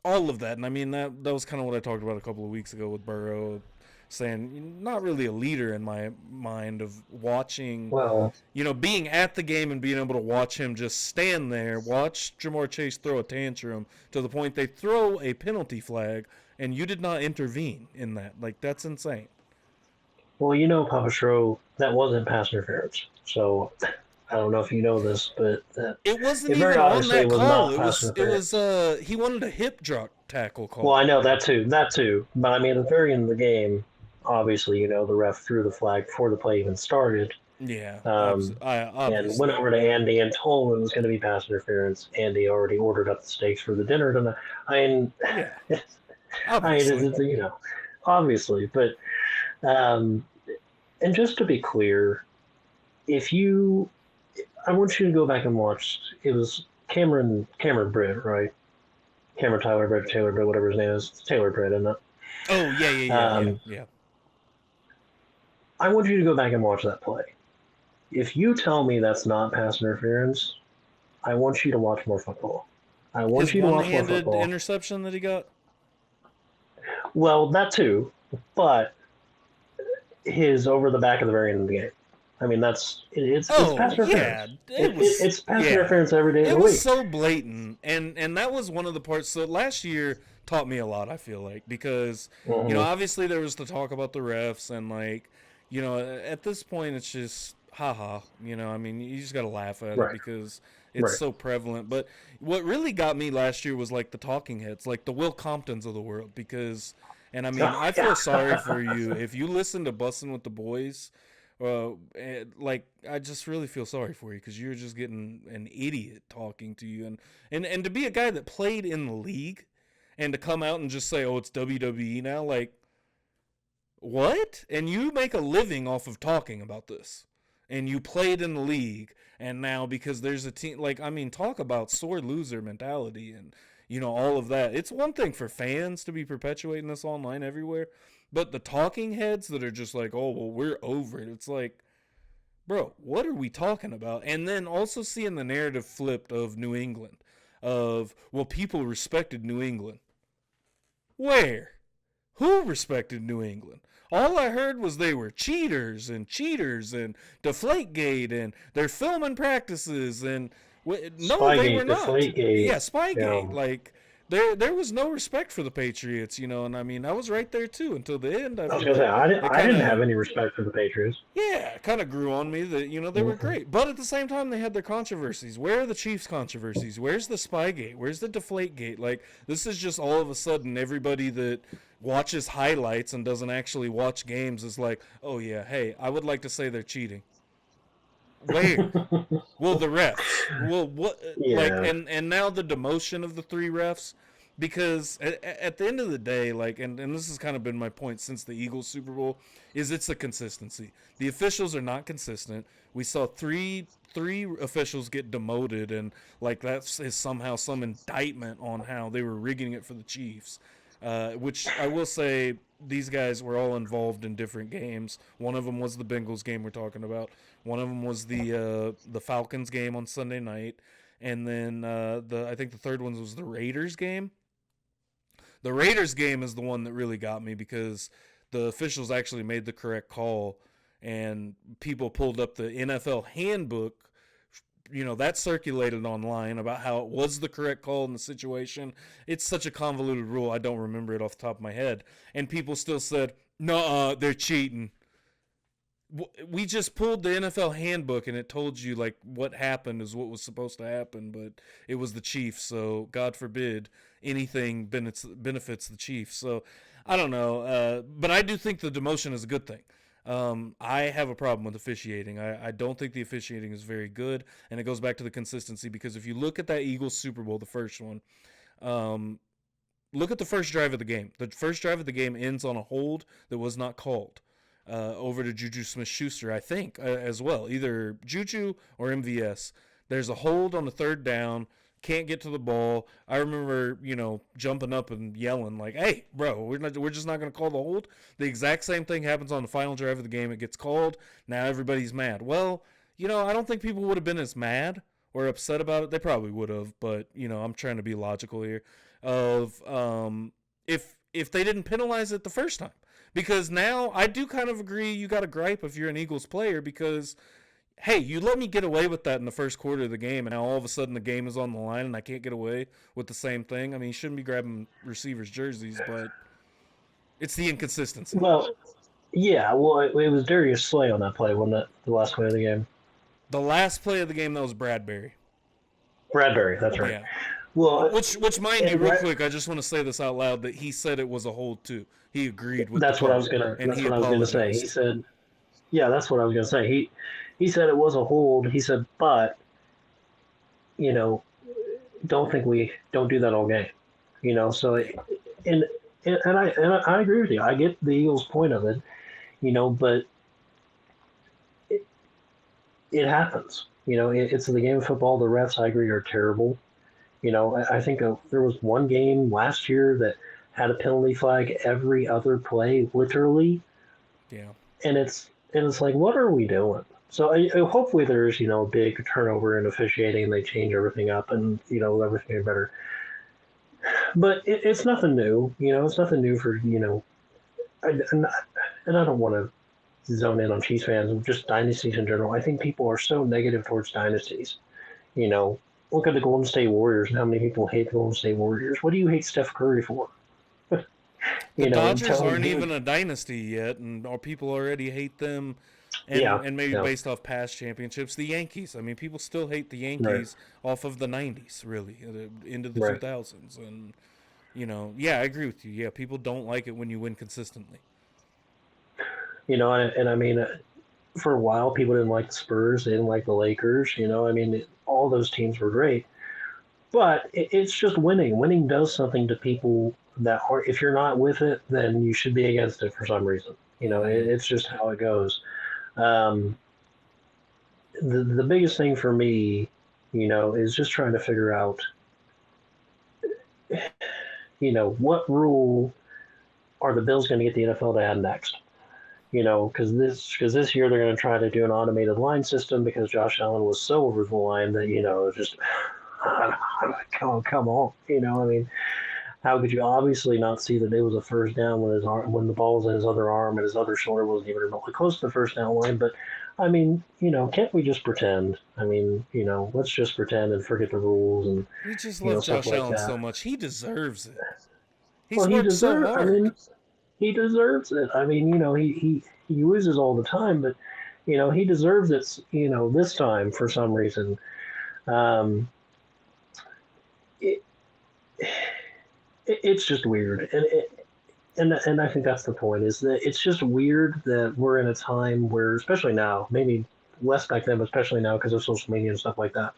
S1: all of that. And I mean, that was kind of what I talked about a couple of weeks ago with Burrow, saying not really a leader in my mind of watching, being at the game and being able to watch him just stand there, watch Jamar Chase throw a tantrum to the point they throw a penalty flag, and you did not intervene in that. Like, that's insane.
S2: Well, Papa Shro, that wasn't pass interference. So I don't know if you know this, but
S1: it wasn't even on that call. It was he wanted a hip drop tackle call.
S2: Well, I know that too. But I mean, at the very end of the game, obviously, the ref threw the flag before the play even started.
S1: Yeah.
S2: And went over to Andy and told him it was going to be pass interference. Andy already ordered up the steaks for the dinner tonight. Obviously, but and just to be clear, I want you to go back and watch. It was Cameron Britt, right? Cameron Tyler Britt, Taylor Britt, whatever his name is. It's Taylor Britt, isn't it?
S1: Oh yeah.
S2: I want you to go back and watch that play. If you tell me that's not pass interference, I want you to watch more football. I want you to watch more football.
S1: His interception that he got?
S2: Well, that too, but his over the back of the very end of the game. I mean, it's pass interference.
S1: Yeah,
S2: it's pass interference every day of the week.
S1: It was so blatant, and that was one of the parts. So last year taught me a lot, I feel like, because obviously there was the talk about the refs, and at this point it's just haha. I mean, you just got to laugh at it because it's so prevalent. But what really got me last year was like the talking heads, like the Will Comptons of the world, because. And I mean, I feel sorry for you if you listen to Bussin' with the Boys. I just really feel sorry for you because you're just getting an idiot talking to you, and to be a guy that played in the league, and to come out and just say, "Oh, it's WWE now," like what? And you make a living off of talking about this, and you played in the league, and now because there's a team, talk about sore loser mentality and. All of that. It's one thing for fans to be perpetuating this online everywhere, but the talking heads that are just like, oh, well, we're over it. It's like, bro, what are we talking about? And then also seeing the narrative flipped of New England, of, well, people respected New England. Where? Who respected New England? All I heard was they were cheaters and Deflategate and they're filming practices and... No,
S2: Spygate,
S1: they were not.
S2: Deflategate.
S1: Yeah, Spygate. Yeah. There was no respect for the Patriots, and I mean, I was right there too until the end.
S2: I was gonna say I didn't have any respect for the Patriots.
S1: Yeah, it kind of grew on me that they were great, but at the same time they had their controversies. Where are the Chiefs' controversies? Where's the Spygate? Where's the Deflategate? Like, this is just all of a sudden everybody that watches highlights and doesn't actually watch games is like, oh yeah, hey, I would like to say they're cheating. Where? Well, the refs. Well, what? Like,
S2: Yeah.
S1: and now the demotion of the three refs, because at the end of the day, like, and this has kind of been my point since the Eagles Super Bowl, is it's the consistency. The officials are not consistent. We saw three officials get demoted, and like that's is somehow some indictment on how they were rigging it for the Chiefs. Which I will say, these guys were all involved in different games. One of them was the Bengals game we're talking about. One of them was the Falcons game on Sunday night, and then the I think the third one was the Raiders game. The Raiders game is the one that really got me because the officials actually made the correct call, and people pulled up the NFL handbook. You know, that circulated online about how it was the correct call in the situation. It's such a convoluted rule, I don't remember it off the top of my head. And people still said, no, they're cheating. We just pulled the NFL handbook and it told you like what happened is what was supposed to happen, but it was the Chiefs, so God forbid anything benefits the Chiefs. So I don't know, but I do think the demotion is a good thing. I have a problem with officiating. I don't think the officiating is very good, and it goes back to the consistency because if you look at that Eagles Super Bowl, the first one, look at the first drive of the game. The first drive of the game ends on a hold that was not called. Over to Juju Smith-Schuster, I think, as well. Either Juju or MVS. There's a hold on the third down. Can't get to the ball. I remember, jumping up and yelling like, "Hey, bro, we're just not going to call the hold." The exact same thing happens on the final drive of the game. It gets called. Now everybody's mad. Well, I don't think people would have been as mad or upset about it. They probably would have, but I'm trying to be logical here. Of if they didn't penalize it the first time. Because now I do kind of agree you got a gripe if you're an Eagles player because, hey, you let me get away with that in the first quarter of the game, and now all of a sudden the game is on the line and I can't get away with the same thing. I mean, you shouldn't be grabbing receivers' jerseys, but it's the inconsistency.
S2: Well, yeah. Well, it was Darius Slay on that play, wasn't it? The last play of the game.
S1: The last play of the game, that was Bradbury.
S2: Bradbury, that's right.
S1: Yeah.
S2: Well,
S1: Which mind you, real quick, I just want to say this out loud that he said it was a hold too. He agreed with.
S2: That's what I was gonna. That's what I was gonna say. He said, "Yeah, that's what I was gonna say." He said it was a hold. He said, but don't do that all game. So and I agree with you. I get the Eagles' point of it. But it happens. It's the game of football. The refs, I agree, are terrible. I think there was one game last year that had a penalty flag every other play, literally.
S1: Yeah.
S2: And it's like, what are we doing? So hopefully there's a big turnover in officiating and they change everything up and everything is better. But it's nothing new. It's nothing new for and I don't want to zone in on Chiefs fans, just dynasties in general. I think people are so negative towards dynasties. Look at the Golden State Warriors and how many people hate the Golden State Warriors. What do you hate Steph Curry for?
S1: The Dodgers aren't even a dynasty yet, and our people already hate them. And maybe based off past championships, the Yankees. I mean, people still hate the Yankees off of the 90s, really, into the 2000s. And, I agree with you. Yeah, people don't like it when you win consistently.
S2: And I mean, for a while, people didn't like the Spurs. They didn't like the Lakers. I mean, all those teams were great. But it's just winning. Winning does something to people that are, if you're not with it, then you should be against it for some reason. It's just how it goes. The biggest thing for me, is just trying to figure out, what rule are the Bills going to get the NFL to add next? Because this year they're going to try to do an automated line system because Josh Allen was so over the line that just come on. I mean, how could you obviously not see that it was a first down when the ball was in his other arm and his other shoulder wasn't even remotely close to the first down line? But I mean, can't we just pretend? I mean, let's just pretend and forget the rules and.
S1: We just love Josh Allen so much. He deserves it.
S2: He deserves so hard. I mean, he deserves it. I mean, he loses all the time, but he deserves it. This time for some reason. It's just weird, and I think that's the point. Is that it's just weird that we're in a time where, especially now, maybe less back then, but especially now because of social media and stuff like that,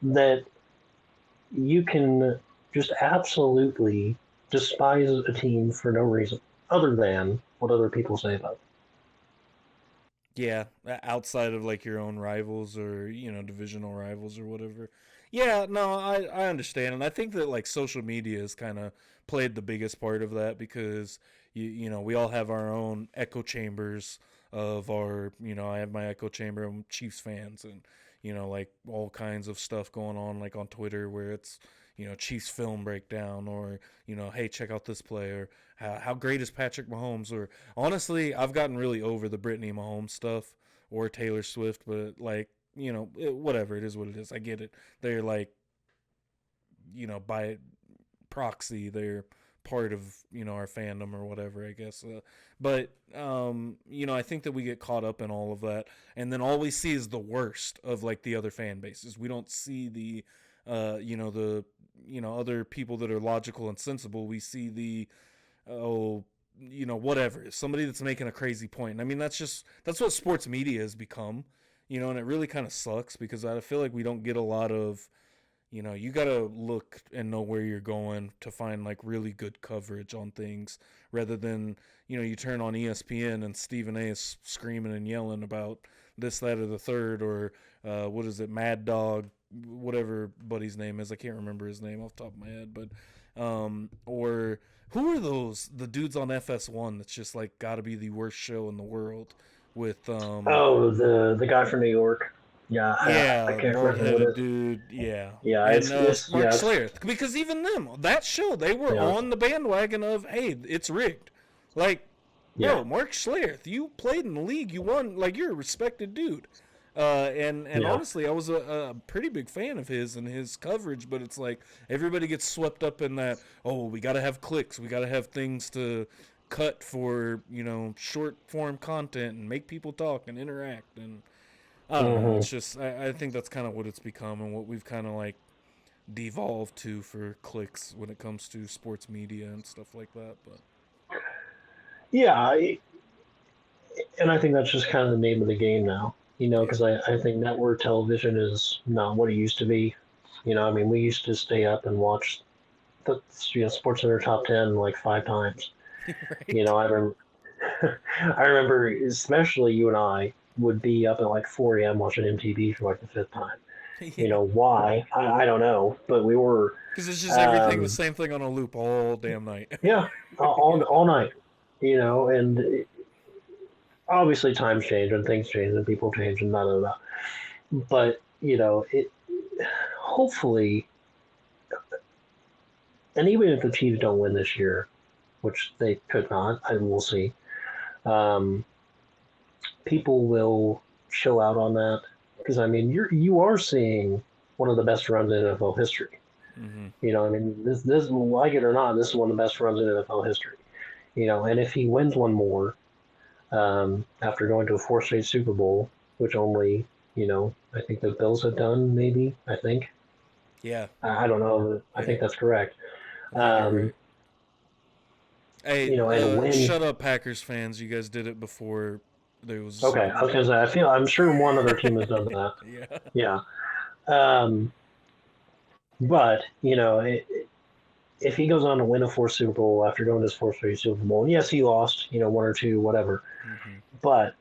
S2: that you can just absolutely despise a team for no reason other than what other people say about it.
S1: Yeah, outside of like your own rivals or divisional rivals or whatever. Yeah, no, I understand, and I think that like social media has kind of played the biggest part of that because we all have our own echo chambers of our I have my echo chamber of Chiefs fans and like all kinds of stuff going on like on Twitter where it's Chiefs film breakdown or hey, check out this player, how great is Patrick Mahomes, or honestly, I've gotten really over the Brittany Mahomes stuff or Taylor Swift, but like, whatever, it is what it is. I get it. They're like, by proxy, they're part of, our fandom or whatever, I guess. But I think that we get caught up in all of that. And then all we see is the worst of like the other fan bases. We don't see the, other people that are logical and sensible. We see the, whatever, somebody that's making a crazy point. I mean, that's what sports media has become, and it really kind of sucks because I feel like we don't get a lot of, you got to look and know where you're going to find like really good coverage on things rather than, you turn on ESPN and Stephen A is screaming and yelling about this, that, or the third, or what is it, Mad Dog, whatever buddy's name is. I can't remember his name off the top of my head, but or who are the dudes on FS1 that's just like got to be the worst show in the world with
S2: Oh, the guy from New York. Yeah, I
S1: yeah,
S2: can't
S1: bald
S2: remember what
S1: headed
S2: it is.
S1: dude, yeah,
S2: Yeah,
S1: and
S2: it's
S1: Mark
S2: yeah, it's,
S1: Schlereth, because even them, that show, they were
S2: yeah,
S1: on the bandwagon of hey, it's rigged, like,
S2: yeah,
S1: bro, Mark Schlereth, you played in the league, you won, like, you're a respected dude. And
S2: yeah.
S1: honestly, I was a pretty big fan of his and his coverage, but it's like everybody gets swept up in that. Oh, we got to have clicks, we got to have things to cut for short form content and make people talk and interact, and I don't know.
S2: Hmm.
S1: It's just I think that's kind of what it's become and what we've kind of like devolved to for clicks when it comes to sports media and stuff like that. But
S2: Yeah, and I think that's just kind of the name of the game now.
S1: yeah,
S2: Because I think network television is not what it used to be. I mean, we used to stay up and watch the Sports Center Top 10 like 5 times.
S1: right.
S2: I remember, I remember, especially you and I would be up at like 4 a.m. watching MTV for like the fifth time.
S1: Yeah,
S2: Why? I don't know, but we were.
S1: because it's just everything the
S2: Um,
S1: same thing on a loop all damn night.
S2: yeah, all night. And obviously times change and things change and people change and none of that. But it hopefully, and even if the Chiefs don't win this year, which they could not, I will see. Um, People will chill out on that because I mean you are seeing one of the best runs in NFL history.
S1: Hmm.
S2: I mean this like it or not, this is one of the best runs in NFL history. And if he wins one more after going to a four-straight Super Bowl, which only I think the Bills have done, maybe I think
S1: Yeah,
S2: I don't know. I
S1: yeah,
S2: think that's correct.
S1: I think you're
S2: Um,
S1: right. Hey,
S2: and win.
S1: shut up, Packers fans! You guys did it before there was.
S2: Okay, I was gonna say I'm sure one other team has done that.
S1: Yeah,
S2: Yeah. Um, but if he goes on to win a fourth Super Bowl after going to his fourth straight Super Bowl, and yes, he lost, one or two, whatever,
S1: hmm,
S2: but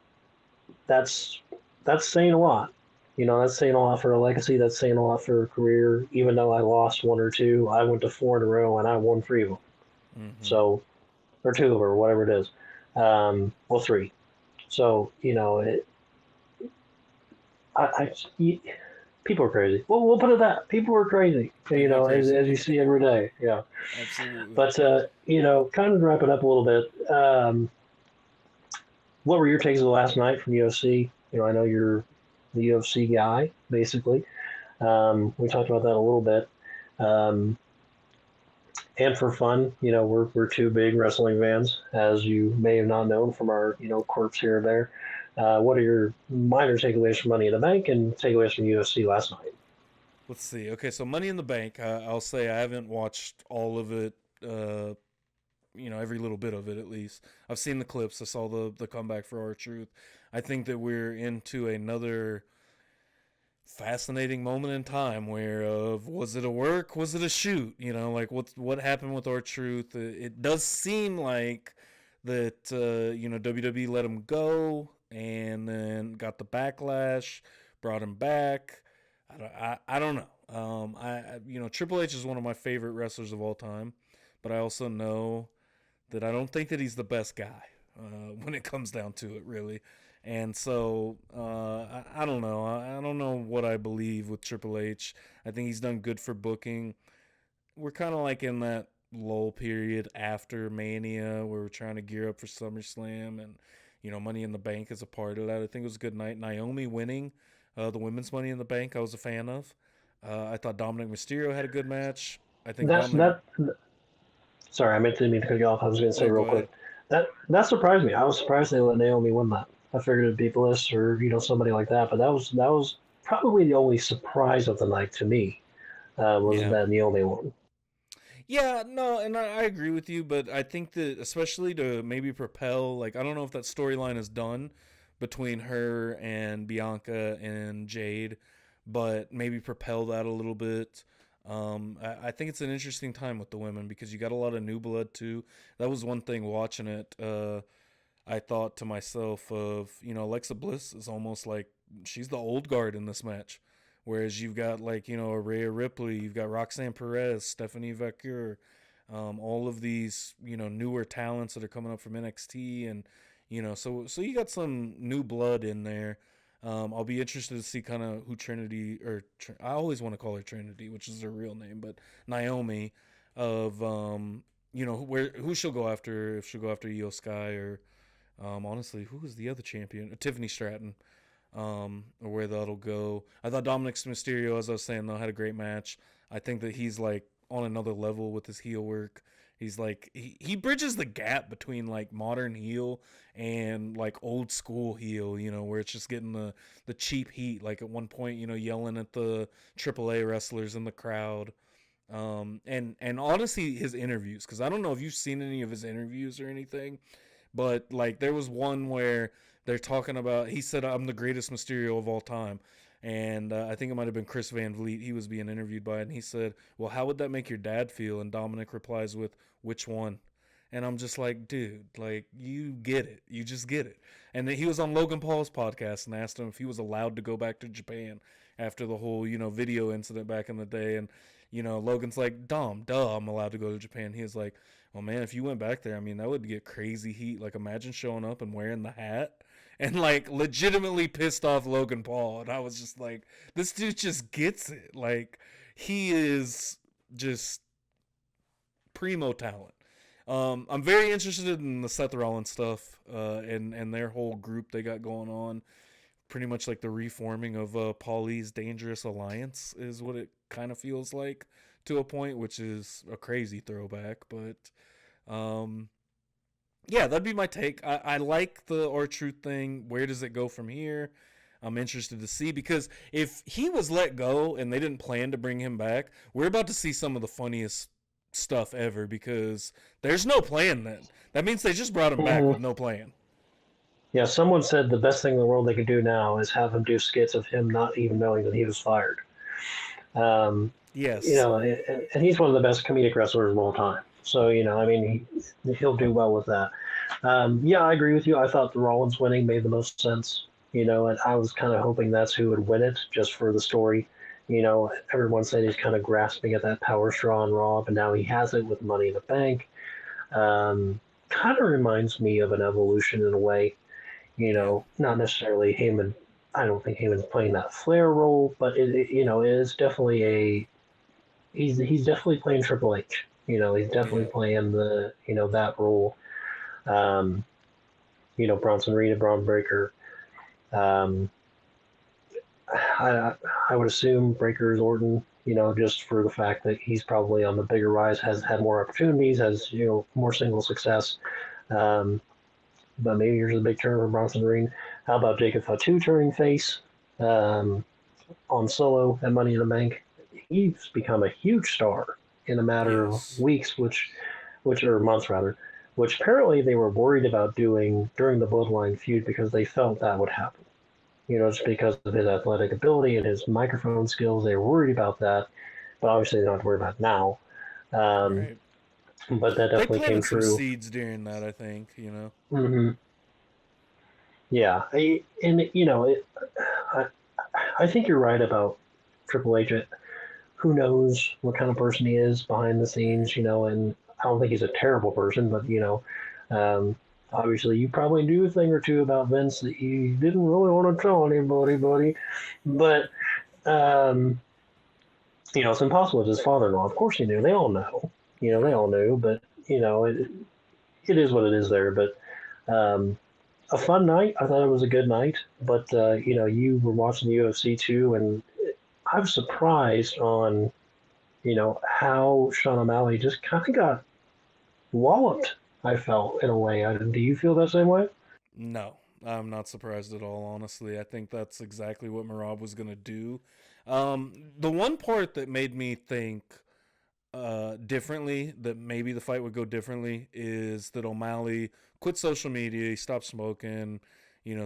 S2: that's that's saying a lot. That's saying a lot for a legacy. That's saying a lot for a career. Even though I lost one or two, I went to four in a row and I won three of them.
S1: hmm,
S2: So, or two of them, or whatever it is. Well, three. So, I people are crazy. Well, we'll put it that people are crazy.
S1: people are crazy.
S2: As you see every day. Yeah.
S1: Absolutely.
S2: But kind of to wrap it up a little bit. What were your takes of the last night from UFC? I know you're the UFC guy, basically. We talked about that a little bit. Um, and for fun, we're two big wrestling fans, as you may have not known from our quirks here and there. What are your minor takeaways from Money in the Bank and takeaways from UFC last night?
S1: Let's see. Okay, so Money in the Bank. I'll say I haven't watched all of it. every little bit of it at least. I've seen the clips. I saw the comeback for R-Truth. I think that we're into another fascinating moment in time where was it a work, was it a shoot, like what happened with R-Truth. It does seem like that WWE let him go and then got the backlash, brought him back. I don't know. Triple H is one of my favorite wrestlers of all time, but I also know that I don't think that he's the best guy when it comes down to it, really. And so I don't know. I don't know what I believe with Triple H. I think he's done good for booking. We're kind of like in that lull period after Mania where we're trying to gear up for SummerSlam, and Money in the Bank is a part of that. I think it was a good night. Naomi winning the women's Money in the Bank, I was a fan of. I thought Dominic Mysterio had a good match. I think
S2: That's
S1: Dominic.
S2: that. Sorry, I meant to mean to cut you off. I was going to say
S1: Oh, go
S2: real
S1: ahead.
S2: quick that surprised me. I was surprised they let Naomi win that. I figured it'd be Bliss or somebody like that, but that was probably the only surprise of the night to me. Was
S1: Yeah.
S2: that Naomi won?
S1: Yeah, no, and I agree with you, but I think that especially to maybe propel, like, I don't know if that storyline is done between her and Bianca and Jade, but maybe propel that a little bit. I think it's an interesting time with the women because you got a lot of new blood too. That was one thing watching it. I thought to myself of, Alexa Bliss is almost like she's the old guard in this match. Whereas you've got like, Rhea Ripley, you've got Roxanne Perez, Stephanie Vaquer, all of these, newer talents that are coming up from NXT. And, so you got some new blood in there. I'll be interested to see kind of who Trinity, I always want to call her Trinity, which is her real name, but Naomi, of, who she'll go after, if she'll go after Io Sky or, honestly, who was the other champion? Tiffany Stratton, or where that'll go. I thought Dominic Mysterio, as I was saying, though, had a great match. I think that he's like on another level with his heel work. He's like he bridges the gap between like modern heel and like old school heel, where it's just getting the cheap heat. Like at one point, yelling at the AAA wrestlers in the crowd. And honestly, his interviews, because I don't know if you've seen any of his interviews or anything, but like there was one where they're talking about, he said, I'm the greatest Mysterio of all time. And I think it might have been Chris Van Vliet. He was being interviewed by it. And he said, well, how would that make your dad feel? And Dominic replies with, which one? And I'm just like, dude, like, you get it. You just get it. And then he was on Logan Paul's podcast and asked him if he was allowed to go back to Japan after the whole, video incident back in the day. And, Logan's like, duh, I'm allowed to go to Japan. He was like, well, man, if you went back there, I mean, that would get crazy heat. Like, imagine showing up and wearing the hat and, like, legitimately pissed off Logan Paul. And I was just like, this dude just gets it. Like, he is just primo talent. I'm very interested in the Seth Rollins stuff and their whole group they got going on. Pretty much like the reforming of Paulie's Dangerous Alliance is what it kind of feels like to a point, which is a crazy throwback. But yeah, that'd be my take. I like the R-Truth thing. Where does it go from here? I'm interested to see, because if he was let go and they didn't plan to bring him back, we're about to see some of the funniest stuff ever, because there's no plan then. That means they just brought him back with
S2: Mm-hmm.
S1: no plan.
S2: Yeah, someone said the best thing in the world they could do now is have him do skits of him not even knowing that he was fired. Um,
S1: Yes.
S2: and he's one of the best comedic wrestlers of all time. So, I mean, he'll do well with that. Yeah, I agree with you. I thought the Rollins winning made the most sense. And I was kind of hoping that's who would win it, just for the story. Everyone said he's kind of grasping at that power straw on Raw, but now he has it with Money in the Bank. Kind of reminds me of an evolution in a way.
S1: Yeah.
S2: Not necessarily Heyman. I don't think Heyman's playing that Flair role, but it is definitely he's definitely playing Triple H. He's definitely
S1: Yeah.
S2: playing the that role. Um, Bronson Reed, Braun Breaker. Um, I would assume Breaker is Orton. Just for the fact that he's probably on the bigger rise, has had more opportunities, has more single success. Um, but maybe here's a big turn for Bronson Reed. How about Jacob Fatu turning face um, on Solo and Money in the Bank? He's become a huge star in a matter of
S1: Yes.
S2: weeks, which or months rather, which apparently they were worried about doing during the Bloodline feud because they felt that would happen. Just because of his athletic ability and his microphone skills, they were worried about that. But obviously, they don't have to worry about it now. Um,
S1: Right.
S2: but that
S1: They
S2: definitely came
S1: planted some
S2: true.
S1: seeds during that, I think,
S2: Hmm. Yeah, I, I think you're right about Triple H. Who knows what kind of person he is behind the scenes, and I don't think he's a terrible person, but um, obviously you probably knew a thing or two about Vince that you didn't really want to tell anybody, buddy. But it's impossible with his father-in-law. Of course he knew. They all know. They
S1: Yeah.
S2: all knew, but it is what it is there. But um, a fun night. I thought it was a good night. But you were watching the UFC too, and I was surprised on how Sean O'Malley just kind of got walloped. I felt in a way. Do you feel that same way?
S1: No, I'm not surprised at all, honestly. I think that's exactly what Merab was going to do. The one part that made me think differently, that maybe the fight would go differently, is that O'Malley quit social media, he stopped smoking,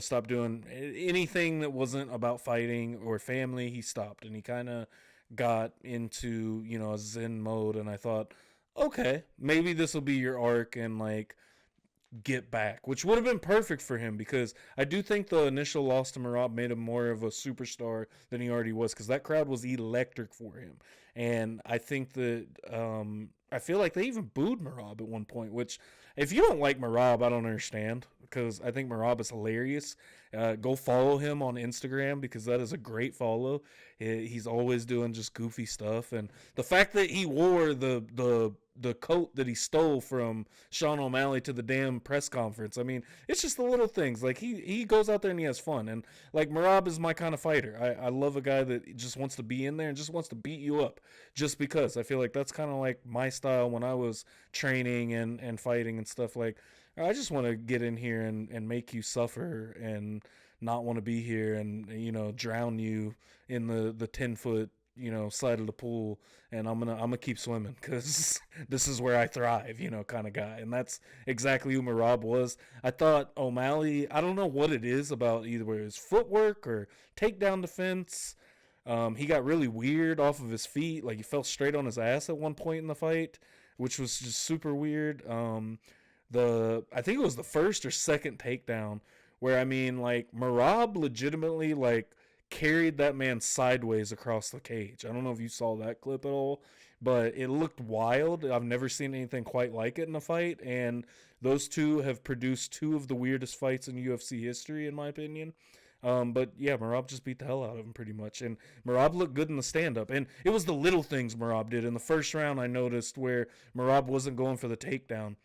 S1: stopped doing anything that wasn't about fighting or family. He stopped and he kind of got into, a zen mode. And I thought, okay, maybe this will be your arc and like get back, which would have been perfect for him because I do think the initial loss to Merab made him more of a superstar than he already was because that crowd was electric for him. And I think that I feel like they even booed Merab at one point, which if you don't like Merab, I don't understand because I think Merab is hilarious. Go follow him on Instagram because that is a great follow. He's always doing just goofy stuff, and the fact that he wore the coat that he stole from Sean O'Malley to the damn press conference. I mean, it's just the little things. Like he goes out there and he has fun. And like Merab is my kind of fighter. I love a guy that just wants to be in there and just wants to beat you up just because. I feel like that's kind of like my style when I was training and fighting and stuff. Like I just want to get in here and make you suffer and not want to be here and drown you in the 10-foot side of the pool, and I'm gonna keep swimming because this is where I thrive, kind of guy. And that's exactly who Merab was. I thought O'Malley, I don't know what it is about either his footwork or takedown defense. He got really weird off of his feet, like he fell straight on his ass at one point in the fight, which was just super weird. The I think it was the first or second takedown where I mean like Merab legitimately like carried that man sideways across the cage. I don't know if you saw that clip at all, but it looked wild. I've never seen anything quite like it in a fight, and those two have produced two of the weirdest fights in UFC history, in my opinion. But yeah, Merab just beat the hell out of him pretty much, and Merab looked good in the stand-up. And it was the little things Merab did in the first round. I noticed where Merab wasn't going for the takedown,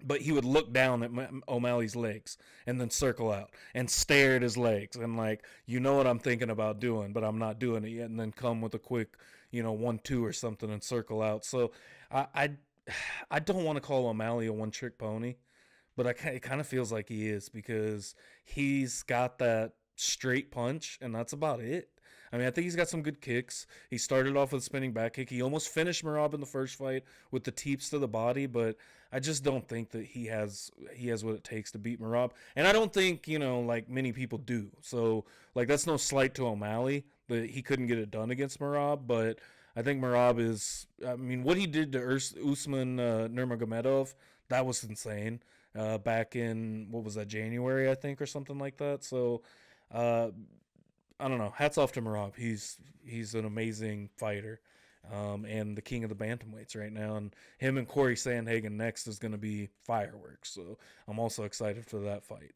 S1: but he would look down at O'Malley's legs and then circle out and stare at his legs and like, what I'm thinking about doing, but I'm not doing it yet, and then come with a quick, 1-2 or something and circle out. So I I, I don't want to call O'Malley a one trick pony, but it kind of feels like he is because he's got that straight punch and that's about it. I mean, I think he's got some good kicks. He started off with a spinning back kick. He almost finished Merab in the first fight with the teeps to the body, but I just don't think that he has what it takes to beat Merab. And I don't think, like many people do. So, like that's no slight to O'Malley that he couldn't get it done against Merab, but I think Merab is I mean, what he did to Usman Nurmagomedov, that was insane. Back in what was that, January, I think, or something like that. So, uh, I don't know. Hats off to Merab. He's an amazing fighter, and the king of the bantamweights right now. And him and Corey Sandhagen next is going to be fireworks. So I'm also excited for that fight.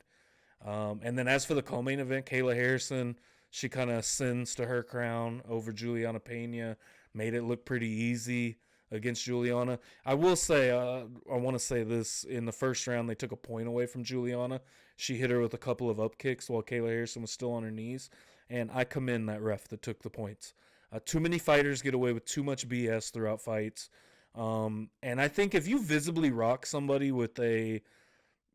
S1: And then as for the co-main event, Kayla Harrison, she kind of ascends to her crown over Juliana Pena, made it look pretty easy against Juliana. I will say, I want to say this: in the first round, they took a point away from Juliana. She hit her with a couple of up kicks while Kayla Harrison was still on her knees, and I commend that ref that took the points. Too many fighters get away with too much BS throughout fights. And I think if you visibly rock somebody with a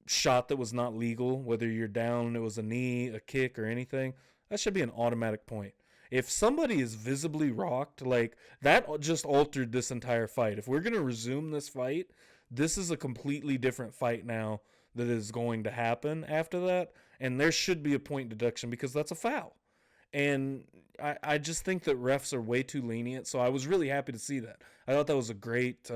S1: shot that was not legal, whether you're down and it was a knee, a kick, or anything, that should be an automatic point. If somebody is visibly rocked, like that just altered this entire fight. If we're going to resume this fight, this is a completely different fight now that is going to happen after that, and there should be a point deduction because that's a foul. And I just think that refs are way too lenient, so I was really happy to see that. I thought that was a great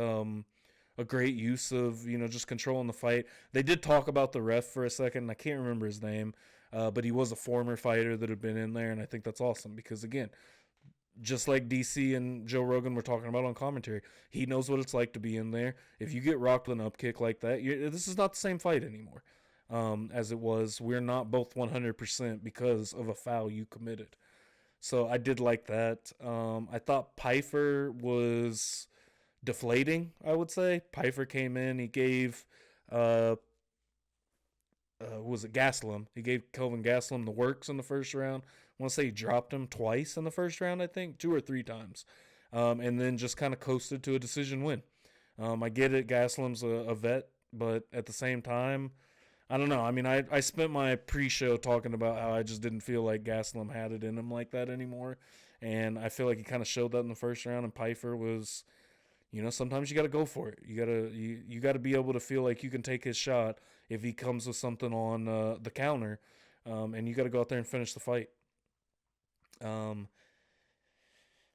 S1: use of, just controlling the fight. They did talk about the ref for a second, and I can't remember his name, but he was a former fighter that had been in there, and I think that's awesome because, again, just like DC and Joe Rogan were talking about on commentary, he knows what it's like to be in there. If you get rocked with an up kick like that, this is not the same fight anymore as it was. We're not both 100% because of a foul you committed. So I did like that. I thought Pfeiffer was deflating, I would say. Pfeiffer came in, he gave was it Gastelum? He gave Kelvin Gastelum the works in the first round. I want to say he dropped him twice in the first round, I think, 2 or 3 times. And then just kind of coasted to a decision win. I get it, Gastelum's a vet, but at the same time, I don't know. I mean, I spent my pre-show talking about how I just didn't feel like Gastelum had it in him like that anymore. And I feel like he kind of showed that in the first round, and Pfeiffer was, sometimes you got to go for it. You got to be able to feel like you can take his shot if he comes with something on the counter, and you got to go out there and finish the fight.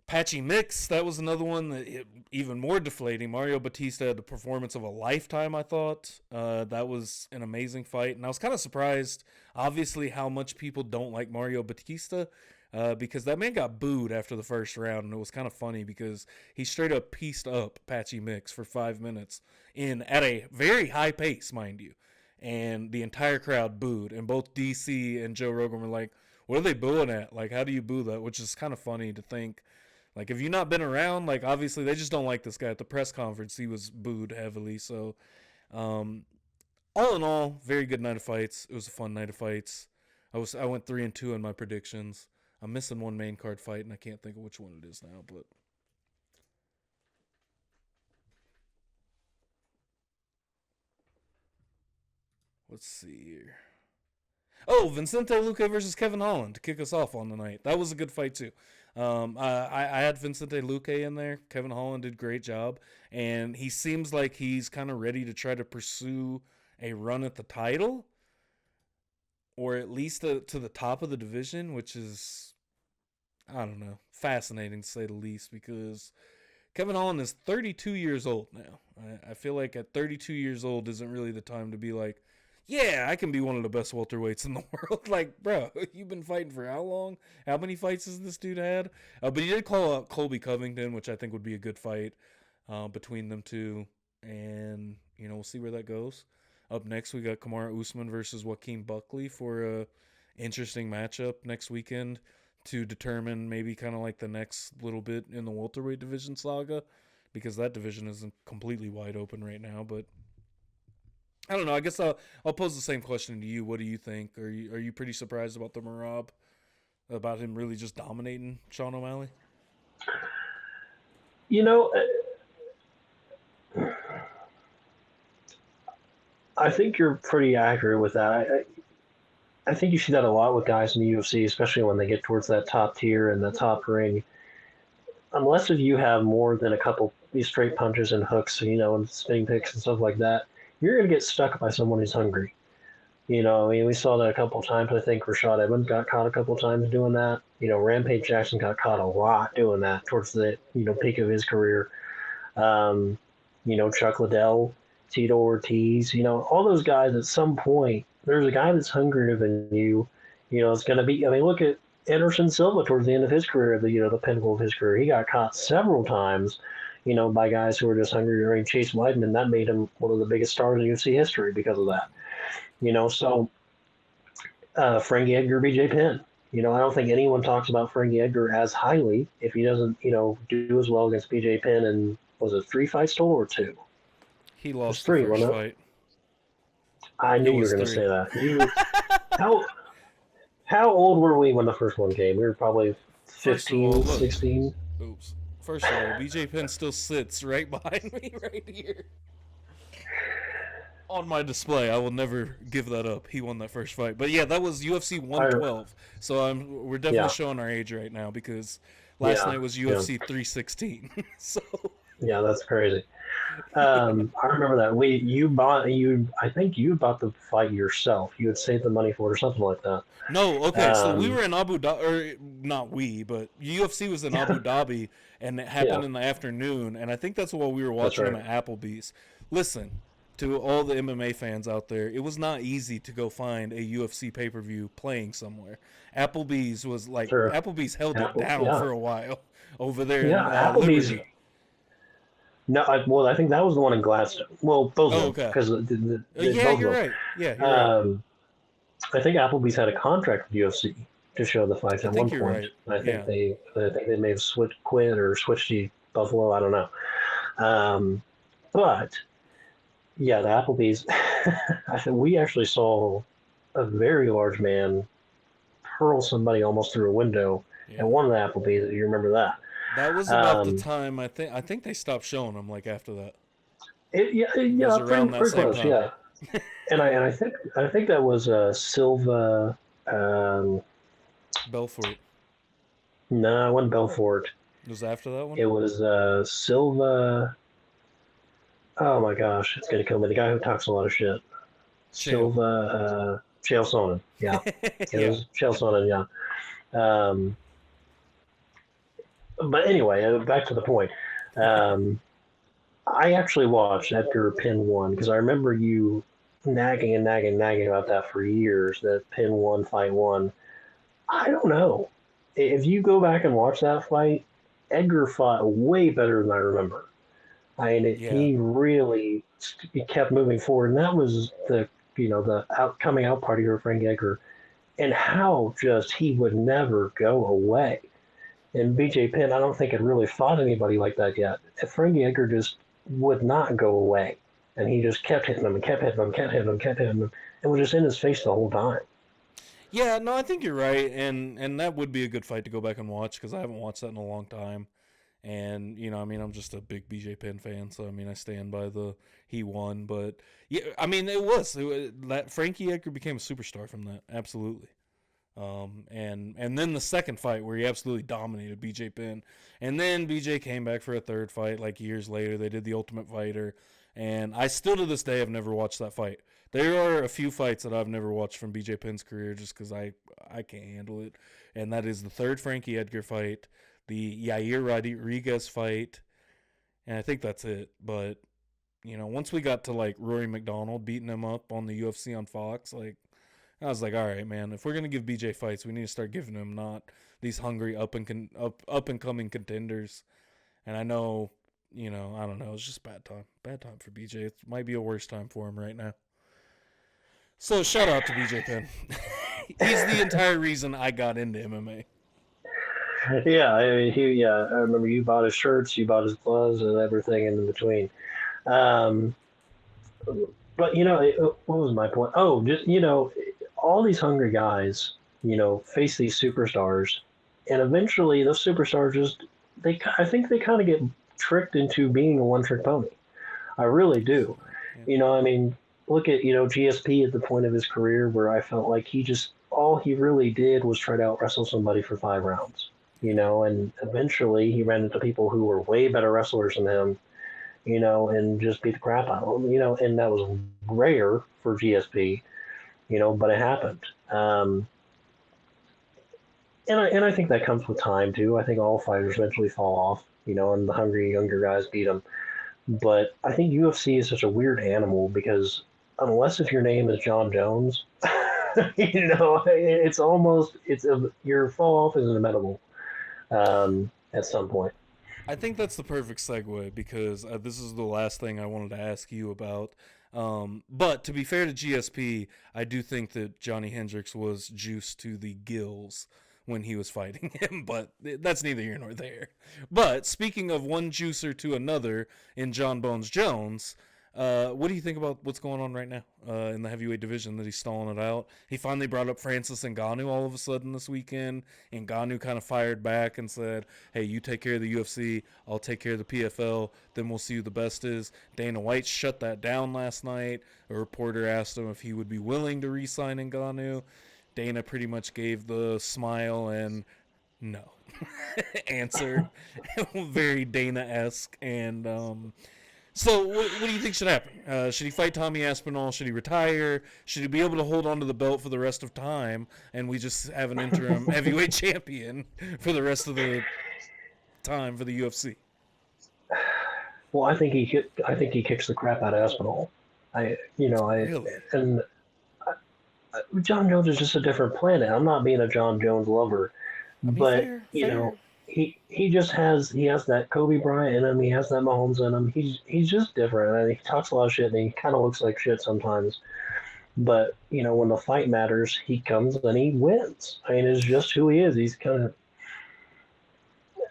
S1: Patchy Mix, that was another one that even more deflating. Mario Batista had the performance of a lifetime, I thought. That was an amazing fight, and I was kind of surprised, obviously, how much people don't like Mario Batista. Because that man got booed after the first round, and it was kind of funny because he straight up pieced up Patchy Mix for 5 minutes at a very high pace, mind you, and the entire crowd booed, and both DC and Joe Rogan were like, what are they booing at? Like, how do you boo that? Which is kind of funny to think. Like, if you've not been around, like, obviously they just don't like this guy. At the press conference, he was booed heavily, so all in all, very good night of fights. It was a fun night of fights. I went 3-2 in my predictions. I'm missing one main card fight, and I can't think of which one it is now, but let's see here. Oh, Vicente Luque versus Kevin Holland to kick us off on the night. That was a good fight, too. I had Vicente Luque in there. Kevin Holland did a great job, and he seems like he's kind of ready to try to pursue a run at the title, or at least to the top of the division, which is, I don't know, fascinating to say the least, because Kevin Holland is 32 years old now. I feel like at 32 years old isn't really the time to be like, yeah, I can be one of the best welterweights in the world. Like, bro, you've been fighting for how long? How many fights has this dude had? But he did call out Colby Covington, which I think would be a good fight between them two. And, we'll see where that goes. Up next, we got Kamaru Usman versus Joaquin Buckley for a interesting matchup next weekend to determine maybe kind of like the next little bit in the welterweight division saga, because that division isn't completely wide open right now. But I don't know. I guess I'll pose the same question to you. What do you think? Are you pretty surprised about the Merab, about him really just dominating Sean O'Malley?
S2: I think you're pretty accurate with that. I think you see that a lot with guys in the UFC, especially when they get towards that top tier and the top ring. Unless if you have more than a couple these straight punches and hooks, and spinning kicks and stuff like that, you're going to get stuck by someone who's hungry. We saw that a couple times. I think Rashad Evans got caught a couple times doing that. Rampage Jackson got caught a lot doing that towards the, peak of his career. Chuck Liddell, Tito Ortiz, all those guys at some point, there's a guy that's hungrier than you. It's going to be, look at Anderson Silva towards the end of his career, the pinnacle of his career. He got caught several times, by guys who were just hungry. I mean, Chase Weidman, that made him one of the biggest stars in UFC history because of that. So Frankie Edgar, BJ Penn. I don't think anyone talks about Frankie Edgar as highly if he doesn't, do as well against BJ Penn. And was it 3 fights total or 2?
S1: He lost the first fight.
S2: I knew you were going to say that. How old were we when the first one came? We were probably 15, 16.
S1: Oops. First of all, BJ Penn still sits right behind me right here. On my display. I will never give that up. He won that first fight. But yeah, that was UFC 112. So we're definitely showing our age right now, because last night was UFC 316. So
S2: yeah, that's crazy. I remember that. I think you bought the fight yourself. You had saved the money for it or something like that.
S1: No, okay, so we
S2: Um,
S1: were in Abu Dhabi, or not we, but UFC was in Abu Dhabi, and it
S2: yeah,
S1: happened in the afternoon, and I think that's while we were
S2: that's
S1: watching
S2: right.
S1: them at Applebee's. Listen, to all the MMA fans out there, it was not easy to go find a UFC pay per view playing somewhere.
S2: Sure.
S1: Applebee's held it
S2: Apple,
S1: down
S2: yeah,
S1: for a while over there
S2: yeah.
S1: in
S2: Applebee's.
S1: Liberty.
S2: No, well, I think that was the one in Gladstone. Well, both of
S1: Oh,
S2: them,
S1: okay.
S2: because
S1: Yeah,
S2: both
S1: you're
S2: of
S1: right. Yeah,
S2: them.
S1: you're right.
S2: I think Applebee's had a contract with UFC to show the fights
S1: I
S2: at one
S1: think you're
S2: point.
S1: right.
S2: I
S1: Yeah.
S2: think they may have quit or switched to Buffalo. I don't know. Um, but yeah, the Applebee's. I think we actually saw a very large man hurl somebody almost through a window
S1: Yeah.
S2: at one of the Applebee's. You remember that?
S1: That was about the
S2: Um,
S1: time I think they stopped showing them like after that. It was
S2: yeah,
S1: around that
S2: pretty
S1: same
S2: close.
S1: time.
S2: Yeah, and I think that was Silva. Um,
S1: Belfort.
S2: no, it wasn't Belfort.
S1: It was after that one?
S2: It was Silva. Oh my gosh, it's gonna kill me. The guy who talks a lot of shit.
S1: Chael.
S2: Silva. Chael Sonnen. Yeah, it
S1: Yeah.
S2: was Chael Sonnen. Yeah. Um, but anyway, back to the point. Um, I actually watched after Pin One because I remember you nagging and nagging and nagging about that for years. That Pin One, Fight One. I don't know. If you go back and watch that fight, Edgar fought way better than I remember.
S1: Yeah.
S2: He really he kept moving forward, and that was the coming out party for Frank Edgar, and how just he would never go away. And BJ Penn, I don't think had really fought anybody like that yet. Frankie Edgar just would not go away, and he just kept hitting him and kept hitting him, kept hitting him, kept hitting him, and was just in his face the whole time.
S1: Yeah, no, I think you're right, and that would be a good fight to go back and watch because I haven't watched that in a long time. And I mean, I'm just a big BJ Penn fan, so I mean, I stand by the he won. But yeah, I mean, it was that Frankie Edgar became a superstar from that, absolutely. And then the second fight where he absolutely dominated BJ Penn, and then BJ came back for a third fight like years later. They did the Ultimate Fighter, and I still to this day have never watched that fight. There are a few fights that I've never watched from BJ Penn's career just because I can't handle it, and that is the third Frankie Edgar fight, the Yair Rodriguez fight, and I think that's it. But once we got to like Rory McDonald beating him up on the UFC on Fox, like I was like, all right, man, if we're gonna give BJ fights, we need to start giving him not these hungry up and coming contenders. And I know, I don't know, it's just bad time for BJ. It might be a worse time for him right now. So shout out to BJ Penn. He's the entire reason I got into MMA.
S2: Yeah, I mean, I remember you bought his shirts, you bought his gloves, and everything in between. Um, but what was my point? Oh, just all these hungry guys, face these superstars, and eventually those superstars I think they kind of get tricked into being a one-trick pony. I really do.
S1: Yeah.
S2: I mean, look at GSP at the point of his career where I felt like all he really did was try to out wrestle somebody for 5 rounds. And eventually he ran into people who were way better wrestlers than him, and just beat the crap out of him, and that was rare for GSP, but it happened. And I think that comes with time too. I think all fighters eventually fall off, and the hungry younger guys beat them. But I think UFC is such a weird animal because unless if your name is Jon Jones, it's almost your fall off is inevitable at some point.
S1: I think that's the perfect segue because this is the last thing I wanted to ask you about. But to be fair to GSP, I do think that Johnny Hendricks was juiced to the gills when he was fighting him, but that's neither here nor there. But speaking of one juicer to another in Jon Bones Jones, what do you think about what's going on right now in the heavyweight division that he's stalling it out? He finally brought up Francis Ngannou all of a sudden this weekend. Ngannou kind of fired back and said, hey, you take care of the UFC, I'll take care of the PFL, then we'll see who the best is. Dana White shut that down last night. A reporter asked him if he would be willing to re-sign Ngannou. Dana pretty much gave the smile and no answer. Very Dana-esque. And So, what do you think should happen? Should he fight Tommy Aspinall? Should he retire? Should he be able to hold on to the belt for the rest of time, and we just have an interim heavyweight champion for the rest of the time for the UFC?
S2: Well, I think he kicks the crap out of Espinal.
S1: Really?
S2: And Jon Jones is just a different planet. I'm not being a Jon Jones lover,
S1: I mean,
S2: but
S1: fair.
S2: he just has that Kobe Bryant in him. He has that Mahomes in him. He's just different. And he talks a lot of shit, and he kind of looks like shit sometimes. But when the fight matters, he comes and he wins. I mean, it's just who he is. He's kind of.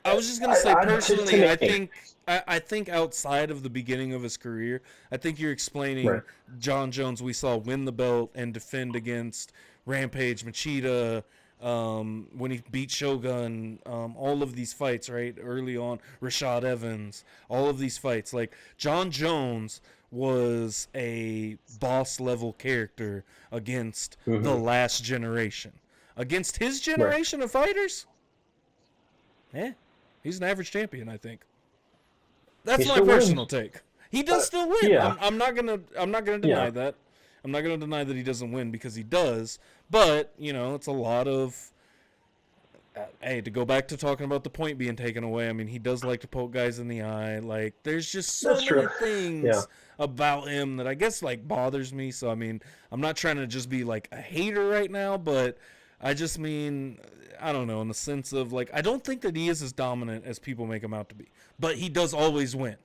S1: I was just gonna say
S2: To
S1: personally,
S2: me,
S1: I think outside of the beginning of his career, I think you're explaining
S2: right?
S1: Jon Jones we saw win the belt and defend against Rampage, Machida, when he beat Shogun, all of these fights, right? Early on, Rashad Evans, all of these fights. Like, Jon Jones was a boss level character against the
S2: Mm-hmm.
S1: last generation. Against his
S2: Right.
S1: generation of fighters, he's an average champion, I think.
S2: He
S1: That's my
S2: still
S1: personal
S2: wins.
S1: take. He does still win.
S2: Yeah,
S1: I'm not gonna
S2: yeah.
S1: deny that. I'm not gonna deny that he doesn't win because he does. But it's a lot of hey, to go back to talking about the point being taken away. I mean, he does like to poke guys in the eye. Like, there's just so
S2: That's
S1: many
S2: true. Yeah.
S1: things about him that I guess like bothers me. So I mean, I'm not trying to just be like a hater right now, but I just mean I don't know in the sense of like I don't think that he is as dominant as people make him out to be, but he does always win.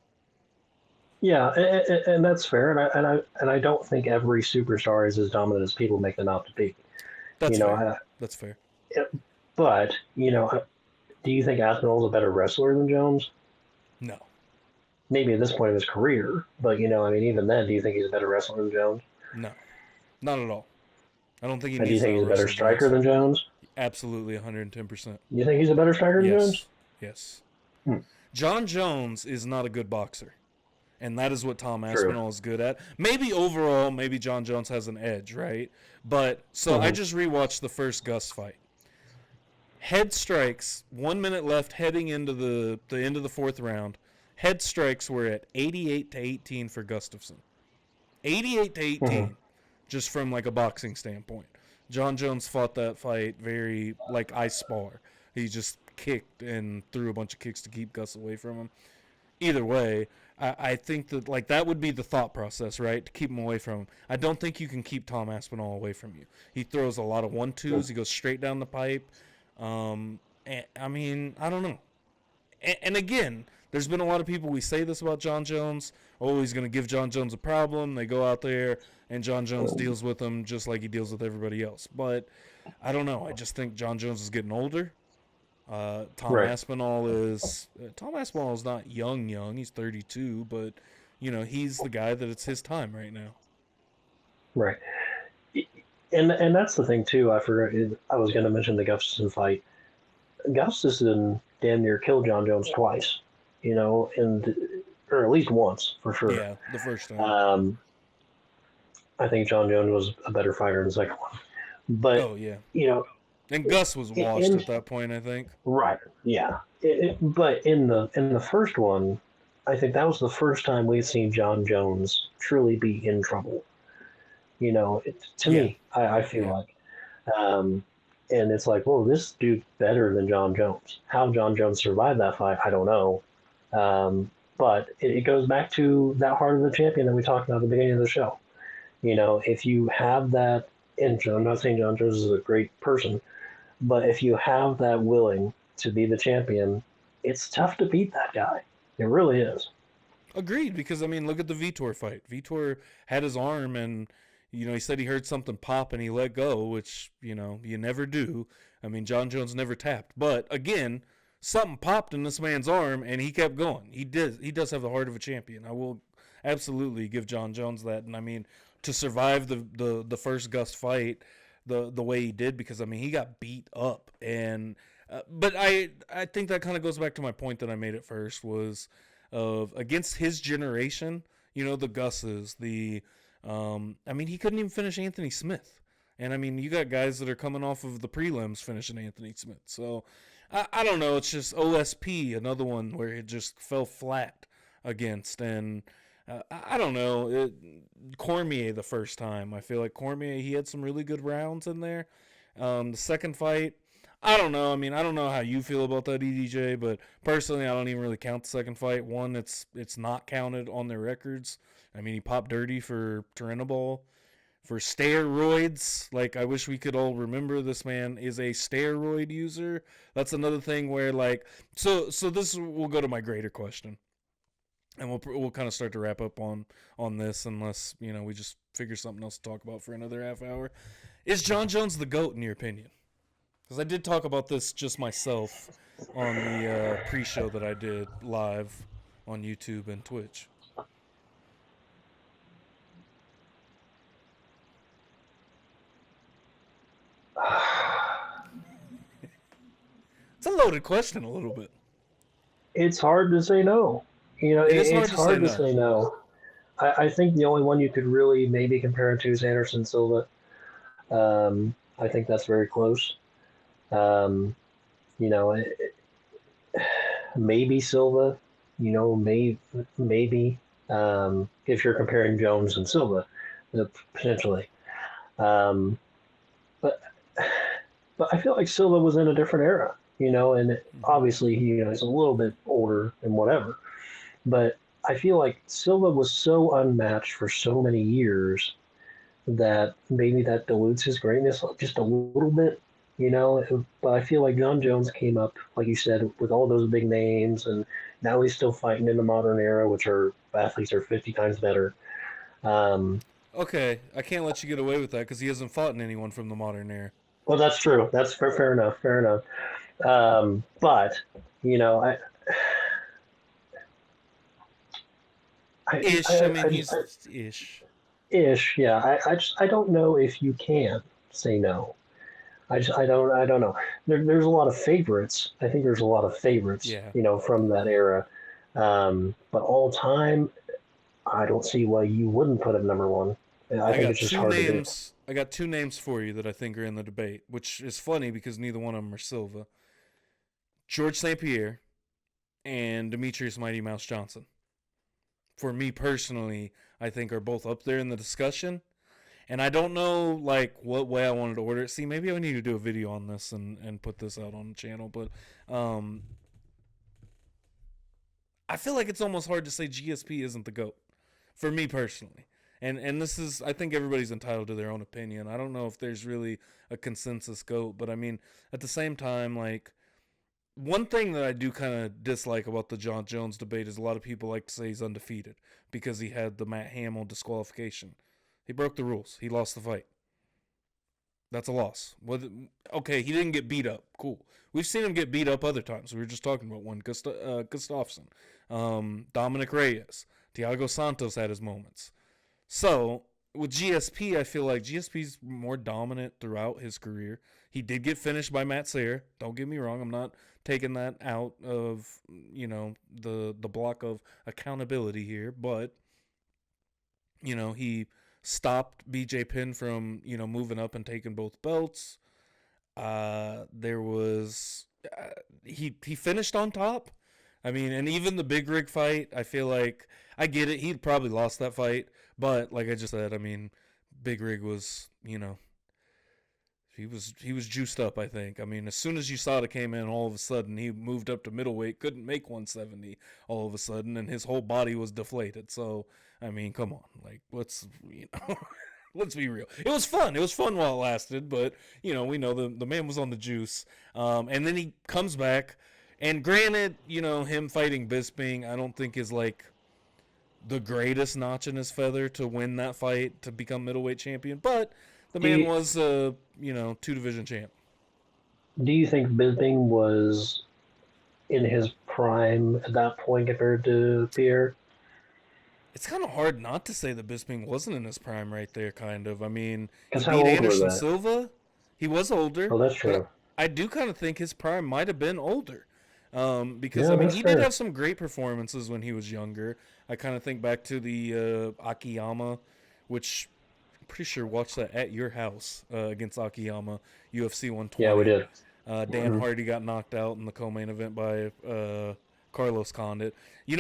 S2: Yeah, and that's fair. And I don't think every superstar is as dominant as people make them out to be. You
S1: That's
S2: know,
S1: fair.
S2: I,
S1: That's fair.
S2: but do you think Aspinall's a better wrestler than Jones?
S1: No,
S2: Maybe at this point of his career, but I mean, even then, do you think he's a better wrestler than Jones?
S1: no, not at all. I don't think he
S2: And do you
S1: needs to
S2: think
S1: out
S2: he's a better
S1: wrestle
S2: striker
S1: Jones.
S2: than Jones?
S1: Absolutely, 110%.
S2: You think he's a better striker than Jones?
S1: Yes, yes.
S2: Hmm.
S1: Jon Jones is not a good boxer, and that is what Tom
S2: True.
S1: Aspinall is good at. Maybe overall, maybe Jon Jones has an edge, right? But so I
S2: Hmm.
S1: just rewatched the first Gus fight. Head strikes, 1 minute left, heading into the end of the fourth round. Head strikes were at 88-18 for Gustafson. 88-18,
S2: Hmm.
S1: just from like a boxing standpoint. Jon Jones fought that fight very like I spar. He just kicked and threw a bunch of kicks to keep Gus away from him. Either way, I think that like that would be the thought process, right? To keep him away from him. I don't think you can keep Tom Aspinall away from you. He throws a lot of 1-2s. He goes straight down the pipe. And, I mean, I don't know. And again, there's been a lot of people we say this about Jon Jones. Oh, he's going to give Jon Jones a problem. They go out there and Jon Jones deals with them just like he deals with everybody else. But I don't know. I just think Jon Jones is getting older.
S2: Right.
S1: Tom Aspinall is not young. He's 32, but he's the guy that it's his time right now.
S2: Right. And that's the thing too. I forgot. I was going to mention the Gustafson fight. Gustafson damn near killed Jon Jones twice. And or at least once for sure.
S1: Yeah, the first time.
S2: I think Jon Jones was a better fighter in the second one. But
S1: Oh yeah,
S2: you know,
S1: and Gus was washed
S2: in
S1: at that point. I think.
S2: right, yeah. But in the first one, I think that was the first time we'd seen Jon Jones truly be in trouble. To
S1: Yeah,
S2: me, I feel
S1: yeah.
S2: like, um, and it's like, well, this dude's better than Jon Jones. How Jon Jones survived that fight, I don't know. But it goes back to that heart of the champion that we talked about at the beginning of the show. If you have that, and I'm not saying Jon Jones is a great person, but if you have that willing to be the champion, it's tough to beat that guy. It really is.
S1: Agreed, because I mean, look at the Vitor fight. Vitor had his arm, and he said he heard something pop, and he let go, which you never do. I mean, Jon Jones never tapped, but again, something popped in this man's arm, and he kept going. He does have the heart of a champion. I will absolutely give Jon Jones that, and I mean, to survive the first Gust fight the way he did, because I mean, he got beat up, and but I think that kind of goes back to my point that I made at first was of against his generation, the Gus's, I mean, he couldn't even finish Anthony Smith. And I mean, you got guys that are coming off of the prelims finishing Anthony Smith. So I don't know. It's just OSP, another one where it just fell flat against. And I don't know. Cormier the first time. I feel like Cormier, he had some really good rounds in there. The second fight, I don't know. I mean, I don't know how you feel about that, EDJ, but personally, I don't even really count the second fight. One, it's not counted on their records. I mean, he popped dirty for Turinabol, for steroids. Like, I wish we could all remember this man is a steroid user. That's another thing where, like, so this will go to my greater question, and we'll kind of start to wrap up on this, unless we just figure something else to talk about for another half hour. Is Jon Jones the GOAT in your opinion? Because I did talk about this just myself on the pre-show that I did live on YouTube and Twitch. It's a loaded question a little bit.
S2: It's hard to say no.
S1: It is hard
S2: It's
S1: to say
S2: hard to
S1: no.
S2: say no. I think the only one you could really maybe compare him to is Anderson Silva. I think that's very close. Um, you know, maybe Silva. Maybe if you're comparing Jones and Silva, potentially. Um, but but I feel like Silva was in a different era. And
S1: Mm-hmm.
S2: obviously he's a little bit older and whatever. But I feel like Silva was so unmatched for so many years that maybe that dilutes his greatness just a little bit, But I feel like Jon Jones came up, like you said, with all those big names, and now he's still fighting in the modern era, which are athletes are 50 times better. Um,
S1: Okay, I can't let you get away with that because he hasn't fought anyone from the modern era.
S2: well, that's true. That's fair enough. Fair enough. But you know,
S1: Ish. I mean, he's ish.
S2: ish, yeah. I don't know if you can say no. I don't know. There's a lot of favorites. I think there's a lot of favorites,
S1: Yeah.
S2: from that era. But all time, I don't see why you wouldn't put him number one. I
S1: I
S2: think
S1: got
S2: it's just
S1: two
S2: hard to do.
S1: names. I got two names for you that I think are in the debate, which is funny because neither one of them are Silva. George St. Pierre and Demetrius Mighty Mouse Johnson. For me personally, I think are both up there in the discussion. And I don't know like what way I wanted to order it. See, maybe I need to do a video on this and put this out on the channel. But um, I feel like it's almost hard to say GSP isn't the GOAT for me personally. And this is, I think everybody's entitled to their own opinion. I don't know if there's really a consensus GOAT, but I mean, at the same time, like, one thing that I do kind of dislike about the Jon Jones debate is a lot of people like to say he's undefeated because he had the Matt Hamill disqualification. He broke the rules. He lost the fight. That's a loss. Okay, he didn't get beat up. Cool. We've seen him get beat up other times. We were just talking about one. Gustafsson, Dominic Reyes, Thiago Santos had his moments. So with GSP, I feel like GSP's more dominant throughout his career. He did get finished by Matt Sayre. Don't get me wrong. I'm not taking that out of the block of accountability here, but he stopped BJ Penn from moving up and taking both belts. There was he finished on top. I mean, and even the big rig fight, I feel like I get it. He'd probably lost that fight, but like I just said, I mean, big rig was he was juiced up. I think. I mean, as soon as USADA came in, all of a sudden he moved up to middleweight, couldn't make 170 all of a sudden, and his whole body was deflated. So I mean, come on, like let's let's be real. It was fun. It was fun while it lasted, but we know the man was on the juice. And then he comes back, and granted, him fighting Bisping, I don't think is like the greatest notch in his feather to win that fight to become middleweight champion, but the
S2: Do
S1: man
S2: you,
S1: was two division champ.
S2: do you think Bisping was in his prime at that point compared to Pierre?
S1: It's kind of hard not to say that Bisping wasn't in his prime right there, kind of. I mean, he
S2: Because how
S1: beat
S2: old was
S1: Anderson
S2: that?
S1: Silva. He was older,
S2: Oh, that's
S1: but
S2: true.
S1: I do kind of think his prime might have been older. Because, I
S2: Yeah,
S1: mean,
S2: that's
S1: he did have
S2: fair.
S1: some great performances when he was younger. I kind of think back to the Akiyama, which I'm pretty sure watched that at your house against Akiyama, UFC
S2: Yeah, we
S1: 120.
S2: did.
S1: Dan
S2: Hmm.
S1: Hardy got knocked out in the co-main event by Carlos Condit.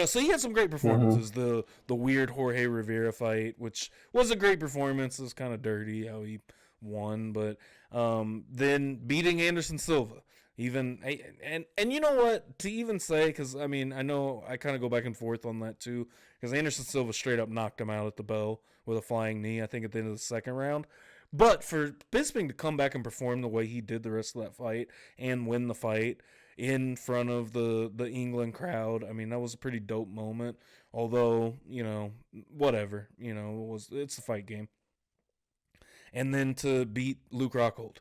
S1: So he had some great performances. The weird Jorge Rivera fight, which was a great performance. It was kind of dirty how he won, but then beating Anderson Silva. Even and you know what, to even say, because I know I kind of go back and forth on that too, because Anderson Silva straight up knocked him out at the bell with a flying knee, I think at the end of the second round. But for Bisping to come back and perform the way he did the rest of that fight and win the fight in front of the England crowd, that was a pretty dope moment. Although, whatever, it's a fight game. And then to beat Luke Rockhold.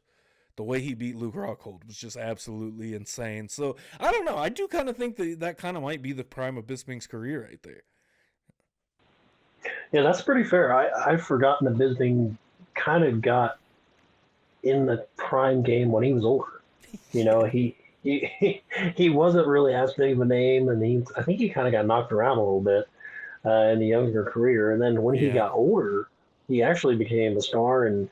S1: The way he beat Luke Rockhold was just absolutely insane. So, I don't know. I do kind of think that kind of might be the prime of Bisping's career right there.
S2: Yeah, that's pretty fair. I've forgotten that Bisping kind of got in the prime game when he was older. He wasn't really as big of a name, and I think he kind of got knocked around a little bit in the younger career. And then when he got older, he actually became a star. And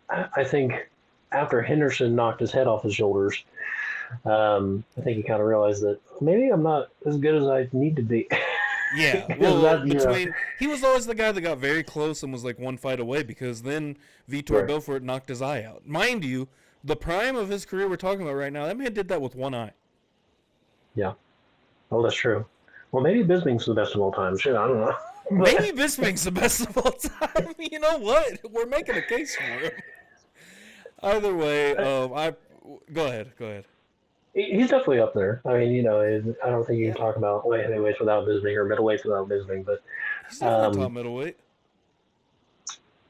S2: I think after Henderson knocked his head off his shoulders, I think he kind of realized that maybe I'm not as good as I need to be.
S1: Yeah, well, he was always the guy that got very close and was like one fight away, because then Vitor Belfort knocked his eye out. Mind you, the prime of his career we're talking about right now, that man did that with one eye.
S2: Yeah. Oh, that's true. Well, maybe Bisping's the best of all time. Shit, I don't know.
S1: Maybe Bisping's the best of all time. You know what? We're making a case for him. Either way, go ahead.
S2: He's definitely up there. I don't think you can talk about light heavyweights without Bisping or middleweights without Bisping, but
S1: he's definitely top middleweight.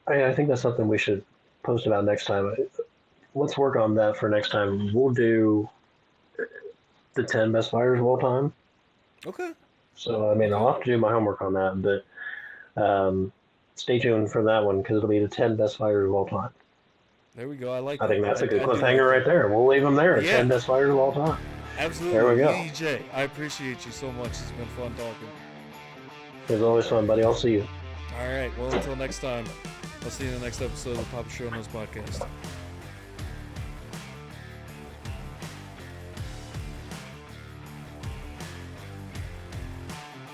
S2: I think that's something we should post about next time. Let's work on that for next time. We'll do the 10 best fighters of all time.
S1: Okay.
S2: So, I'll have to do my homework on that, but stay tuned for that one, because it'll be the 10 best fighters of all time.
S1: There we go.
S2: I think that's a good cliffhanger right there. We'll leave them there. Yeah. 10 best fighters of all time.
S1: Absolutely.
S2: There we go.
S1: DJ, I appreciate you so much. It's been fun talking.
S2: It was always fun, buddy. I'll see you.
S1: All right. Well, until next time, I'll see you in the next episode of the Papa Show Knows Podcast.